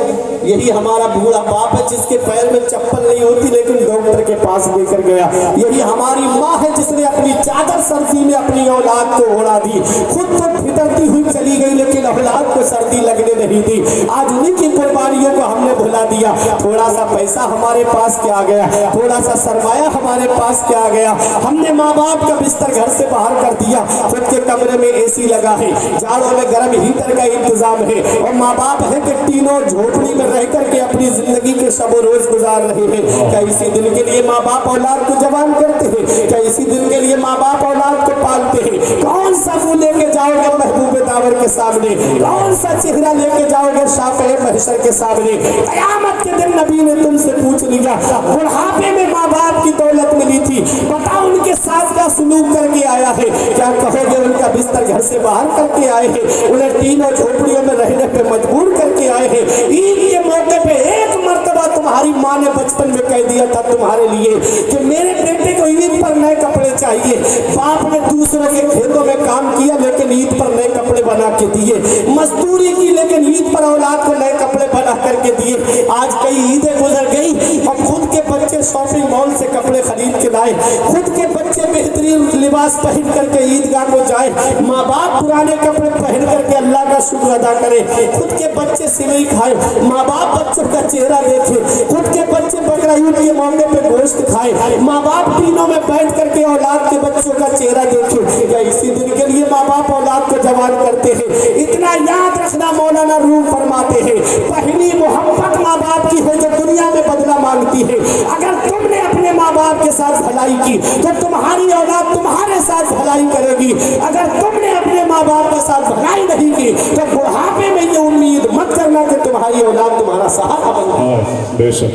यही हमारा बूढ़ा बाप है जिसके पैर में चप्पल नहीं होती लेकिन डॉक्टर के पास लेकर गया। यही हमारी माँ है जिसने अपनी चादर सर्दी में अपनी औलाद को ओढ़ा दी। खुद तो फितरती हुई चली गई लेकिन औलाद को सर्दी लगने नहीं दी। आज उन्हीं की कुर्बानियों को हमने भुला दिया। थोड़ा सा पैसा हमारे पास क्या आ गया, थोड़ा सा सरमाया हमारे पास क्या आ गया, हमने माँ बाप का बिस्तर घर से बाहर कर दिया। खुद के कमरे में एसी लगा है, जाड़ों में गर्म हीटर का इंतजाम है, और माँ बाप है कि तीनों झोपड़ी में रह करके अपनी जिंदगी के शब रोज गुजार रहे हैं। क्या इसी दिन के लिए माँ बाप औलाद को जवान करते हैं? क्या इसी दिन के लिए माँ बाप औलाद को पालते हैं? कौन सा मुंह लेके जाओगे महबूब दावर के सामने? कौन सा चेहरा लेके जाओगे शाफ़े महशर के सामने? क़यामत के दिन नबी ने तुमसे पूछ लिया, बुढ़ापे में माँ बाप की दौलत मिली थी, बताओ उनके साथ क्या सुलूक करके आया है? क्या कहोगे उनका बिस्तर घर से बाहर करके आए हैं, उन्हें टीन और झोपड़ियों में रहने पे मजबूर करके आए हैं? ईद के मौके पे एक मर्तबा तुम्हारी माँ ने बचपन में कह दिया था तुम्हारे लिए कि मेरे बेटे को ईद पर नए कपड़े चाहिए। बाप ने दूसरों के खेतों में काम किया लेकिन ईद पर नए कपड़े बना के दिए, मजदूरी की लेकिन ईद पर औलाद को नए कपड़े बना करके दिए। आज कई ईदें गुजर गई और खुद के बच्चे शॉपिंग मॉल से कपड़े खरीद के लाए, खुद के बच्चे बेहतरीन लिबास पहन करके ईदगाह को जाए, माँ बाप पुराने कपड़े पहन करके अल्लाह का शुक्र अदा करे, खुद के बच्चे सिवई खाए, माँ बाप बच्चों का चेहरा देखे, खुद के बच्चे बकरा ईद के मौके पे गोश्त खाए, माँ बाप टीनों में बैठ करके औलाद के बच्चों का चेहरा देखे। क्या इसी दिन के लिए माँ बाप औलाद को जवान करते हैं? इतना याद रखना, मौलाना रूम फरमाते हैं, पहली मोहब्बत माँ बाप की है जो दुनिया में बदला मांगती है। अगर तुमने अपने माँ बाप के साथ भलाई की तो तुम्हारी औलाद तुम्हारे साथ भलाई करेगी। अगर तुमने अपने माँ बाप के साथ भलाई नहीं की तो बुढ़ापे में ये उम्मीद मत करना कि तुम्हारी औलाद तुम्हारा सहारा बनेगी। बेशक।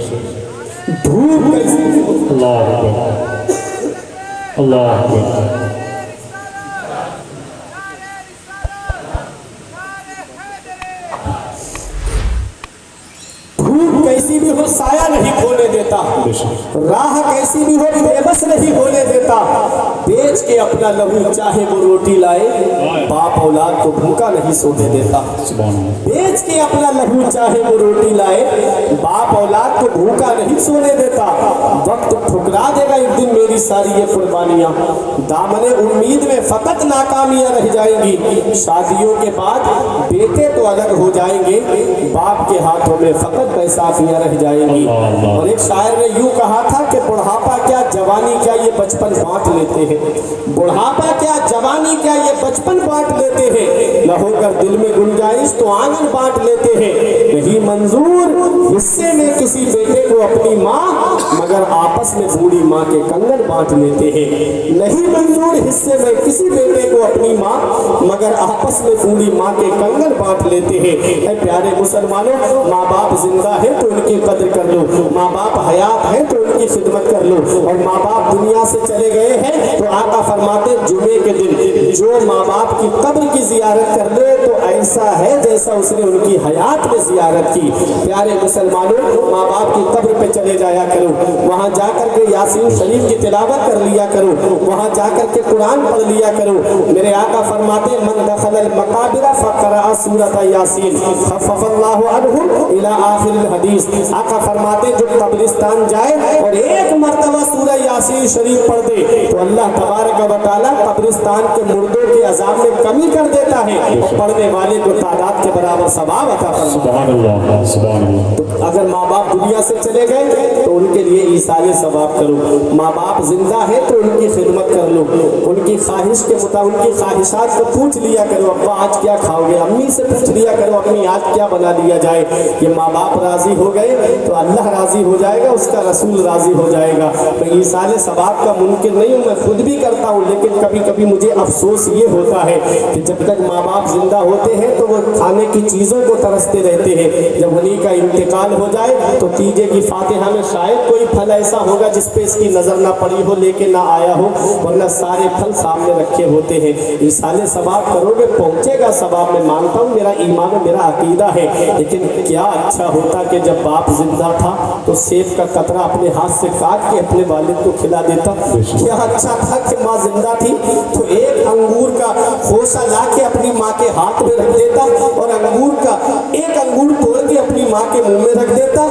धूप कैसी, अल्लाह अकबर, अल्लाह अकबर। धूप कैसी भी हो साया नहीं खोने देता, राह कैसी भी हो बेबस नहीं होने देता। बेच के अपना लहू चाहे वो रोटी लाए, बाप औलाद को भूखा नहीं सोने देता। बेच के अपना लहू चाहे वो रोटी लाए, बाप औलाद को भूखा नहीं सोने देता। वक्त ठुकरा देगा एक दिन मेरी सारी ये कुर्बानियां, दामने उम्मीद में फकत नाकामियां रह जाएंगी। शादियों के बाद बेटे तो अलग हो जाएंगे, बाप के हाथों में फकत बैसाखियां रह जाएंगी। और एक शायर ने यूं कहा था कि बुढ़ापा क्या जवानी क्या ये बचपन बांट लेते हैं, बुढ़ापा क्या जवानी क्या ये बचपन बांट लेते हैं। न होकर दिल में गुंजाइश तो आंगन बांट लेते हैं। नहीं मंजूर हिस्से में किसी बेटे को अपनी माँ, मगर आपस में बूढ़ी माँ के कंगन बांट लेते हैं। नहीं मंजूर हिस्से में किसी बेटे को अपनी माँ, मगर आपस में बूढ़ी माँ के कंगन बांट लेते हैं। प्यारे मुसलमानों, माँ बाप जिंदा है तो उनकी कद्र कर लो, माँ बाप हयात है तो उनकी खिदमत कर लो। और माँ बाप दुनिया से चले गए हैं तो आका फरमाते जुमे के दिन जो माँ बाप की कब्र की जियारत कर ले तो ऐसा है जैसा उसने उनकी हयात में जियारत की। प्यारे मुसलमानों, माँ बाप की कब्र पे चले जाया करो, वहाँ जाकर के यासीन शरीफ की तिलावत कर लिया करो, वहाँ जाकर के कुरान पढ़ लिया करो। मेरे आका फरमाते मन दखलल मकाबिरा फक़रा सूरत यासीन खफ़फ़ल्लाहु अन्हु इला आखिरिल हदीस। आका फरमाते जो कब्रिस्तान जाए और एक मर्तबा सूरह यासीन शरीफ पढ़ दे तो अल्लाह तबारक व तआला कब्रिस्तान के मुर्दों के अज़ाब में कमी कर देता है और पढ़ने वाले को तादाद के बराबर सवाब अता फरमाता है। सुभान अल्लाह, सुभान अल्लाह। अगर माँ बाप दुनिया से चले गए तो उनके लिए ईसाले सवाब करो, माँ बाप जिंदा है तो उनकी खिदमत कर लो, उनकी ख्वाहिश के मुताबिक उनकी ख्वाहिशात को पूछ लिया करो, अब्बा आज क्या खाओगे, अम्मी से पूछ लिया करो अम्मी आज क्या बना दिया जाए। ये माँ बाप राजी हो गए तो अल्लाह राजी हो जाएगा, उसका रसूल राजी हो जाएगा। मैं ईसाले सवाब का मुनकिर नहीं हूँ, मैं खुद भी करता हूँ, लेकिन कभी कभी मुझे अफसोस ये होता है कि जब तक माँ बाप जिंदा होते हैं तो वो खाने की चीज़ों को तरसते रहते हैं, जब उन्हीं का इंतकाल हो जाए तो तीजे की फातिहा में शायद कोई फल ऐसा होगा जिस पे इसकी नज़र ना पड़ी हो, लेके ना आया हो, वरना सारे फल सामने रखे होते हैं। ईसाले सवाब करोगे पहुँचेगा सवाब, मैं मानता हूँ, मेरा ईमान है, मेरा अकीदा है। लेकिन क्या अच्छा होता कि जब बाप जिंदा था तो सेब का कतरा अपने हाथ से काट के अपने वालिद को खिला देता। क्या अच्छा था कि माँ जिंदा थी तो एक अंगूर का खोसा ला के अपनी माँ के हाथ में रख देता और अंगूर का एक अंगूर तोड़ के अपनी माँ के मुंह में रख देता।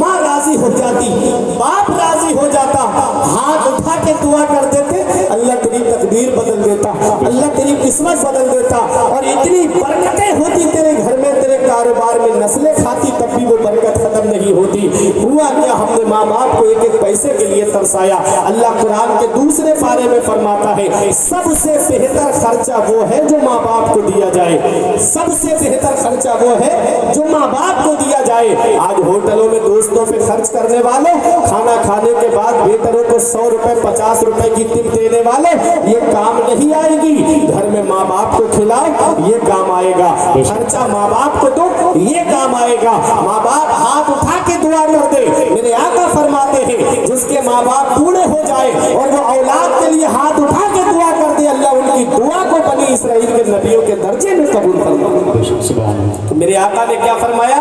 माँ राजी हो जाती, बाप राजी हो जाता, हाथ उठा के दुआ कर देते, अल्लाह तेरी तकदीर बदल देता, अल्लाह तेरी किस्मत बदल देता और इतनी बरकतें होती तेरे घर में, तेरे कारोबार में, नस्लें खाती तब भी वो बरकत खत्म नहीं होती। हुआ क्या, हमने माँ बाप को एक एक पैसे के लिए तरसाया। अल्लाह कुरान के दूसरे पारे में फरमाता है सबसे बेहतर खर्चा वो है जो माँ बाप को दिया जाए, सबसे बेहतर खर्चा वो है जो माँ बाप को दिया जाए। आज होटलों में दोस्तों पे खर्च करने वालों, खाना खाने के बाद वेटरों को 100 रुपए 50 रुपए की टिप देने वाले, ये काम नहीं आएगी। घर में माँ बाप को खिलाओ, ये काम आएगा। खर्चा माँ बाप को दो, ये काम आएगा। माँ बाप हाथ उठा के दुआ कर दे, मेरे आका फरमाते हैं जिसके माँ बाप बूढ़े हो जाए और वो औलाद के लिए हाथ उठा के दुआ कर दे, अल्लाह उनकी दुआ को बनी इसराइल के नबियों के दर्जे में कबूल फरमाता। तो मेरे आका ने क्या फरमाया,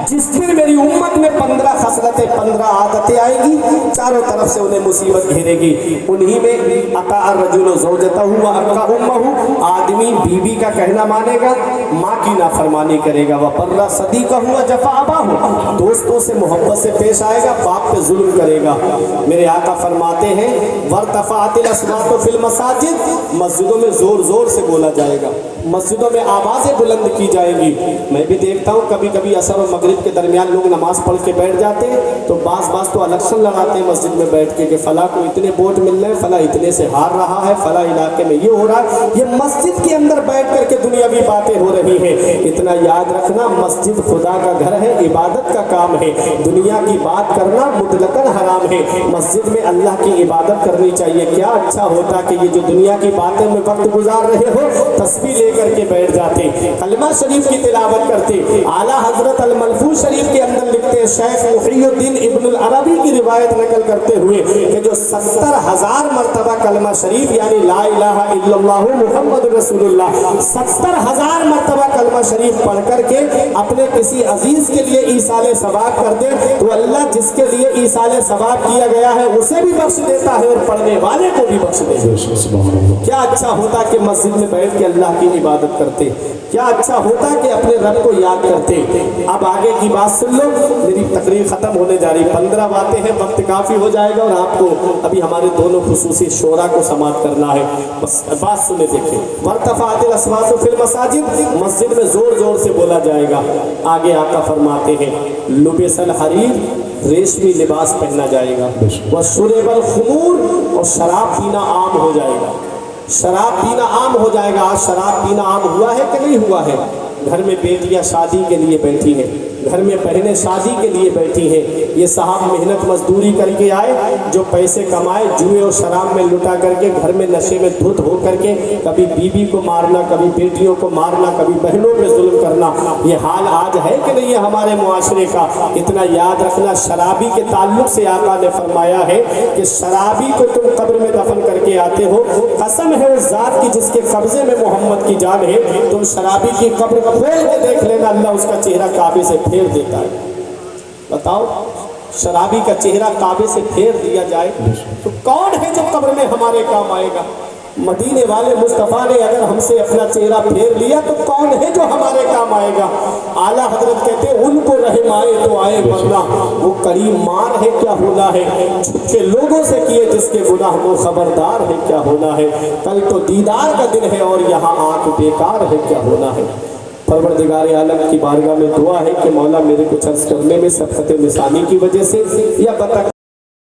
जिस दिन मेरी उम्मत में 15 खसलतें 15 आदतें आएगी, चारों तरफ से उन्हें मुसीबत घेरेगी। उन्हीं में अता रजुल ज़ौजतहु व अक्का उम्महु, आदमी बीवी का कहना मानेगा, माँ की नाफरमानी करेगा। व पर्रा सदीक़हु व जफ़ा अबाहु, दोस्तों से मोहब्बत से पेश आएगा, बाप पे जुल्म करेगा। मेरे आका फरमाते हैं वरतफ़अतिल अस्वातु फिल मसाजिद, मस्जिदों में जोर जोर से बोला जाएगा, मस्जिदों में आवाज़ें बुलंद की जाएंगी। मैं भी देखता हूँ कभी कभी असर और मगरिब के दरमियान लोग नमाज पढ़ के बैठ जाते हैं तो बास तो इलेक्शन लड़ाते हैं मस्जिद में बैठ के कि फला को इतने वोट मिल रहे हैं, फला इतने से हार रहा है, फला इलाके में ये हो रहा है। ये मस्जिद के अंदर बैठ करके दुनियावी बातें हो रही हैं। इतना याद रखना, मस्जिद खुदा का घर है, इबादत का काम है। दुनिया की बात करना मुतलकन हराम है। मस्जिद में अल्लाह की इबादत करनी चाहिए। क्या अच्छा होता कि ये जो दुनिया की बातें में वक्त गुजार रहे हो, तस्बीह लेकर के बैठ जाते, कलमा शरीफ की तिलावत करते। आला हजरत अल मलफूज शरीफ के अंदर लिखते हैं, शेख मुहियुद्दीन इब्नुल अरबी की रिवायत नकल करते हुए कि जो 70,000 मरतबा कलमा शरीफ यानी ला इलाहा इल्लल्लाह मुहम्मद रसूलुल्लाह 70,000 मरतबा कलमा शरीफ पढ़ करके अपने किसी अजीज के लिए ईसाले सवाब कर दे तो अल्लाह जिसके लिए ईसाले सवाब किया गया है उसे भी बख्श देता है और पढ़ने वाले को भी बख्श देता है। क्या अच्छा होता कि मस्जिद में बैठ के अल्लाह की इबादत करते, क्या अच्छा होता कि अपने रब को याद करते। अब आगे की बात सुन लो, मेरी तकरीर खत्म होने जा रही, 15 बातें हैं, वक्त काफी हो जाएगा और आपको अभी हमारे दोनों खुसूसी शोरा को समाप्त करना है। बस बात सुने देखें, वरतफ़अतिल अस्वातु फिल मसाजिद, मस्जिद में जोर जोर से बोला जाएगा। आगे आका फरमाते हैं लुबिसल हरीर, रेशमी लिबास पहना जाएगा। व शुरबल खुमूर, और शराब पीना आम हो जाएगा। शराब पीना आम हो जाएगा। आज शराब पीना आम हुआ है कि नहीं हुआ है? घर में बेटियां शादी के लिए बैठी हैं, घर में बहनें शादी के लिए बैठी हैं। ये साहब मेहनत मजदूरी करके आए, जो पैसे कमाए जुए और शराब में लुटा करके घर में नशे में धुत हो करके कभी बीवी को मारना, कभी बेटियों को मारना, कभी बहनों पे जुल्म करना। ये हाल आज है कि नहीं है हमारे मुआशरे का? इतना याद रखना, शराबी के ताल्लुक से आका ने फरमाया है कि शराबी को तुम कब्र में दफन करके आते हो, कसम है उस जात की जिसके कब्जे में मोहम्मद की जान है, तुम शराबी की कब्र खोल के देख लेना, अल्लाह उसका चेहरा काबे से फेर देता है। बताओ, शराबी का चेहरा काबे से फेर दिया जाए तो कौन है जो कब्र में हमारे काम आएगा? मदीने वाले मुस्तफ़ा ने अगर हमसे अपना चेहरा फेर लिया तो कौन है जो हमारे काम आएगा? आला हजरत कहते हैं उनको रहम आए तो आए, वरना वो करीम मार है क्या होना है, झुके लोगों से किए जिसके गुनाह वो खबरदार है क्या होना है। कल तो दीदार का दिन है और यहाँ आंख बेकार है क्या होना है। परवरदिगार आलम की बारगाह में दुआ है कि मौला मेरे कुछ अर्ज करने में सख्त निशानी की वजह से या बता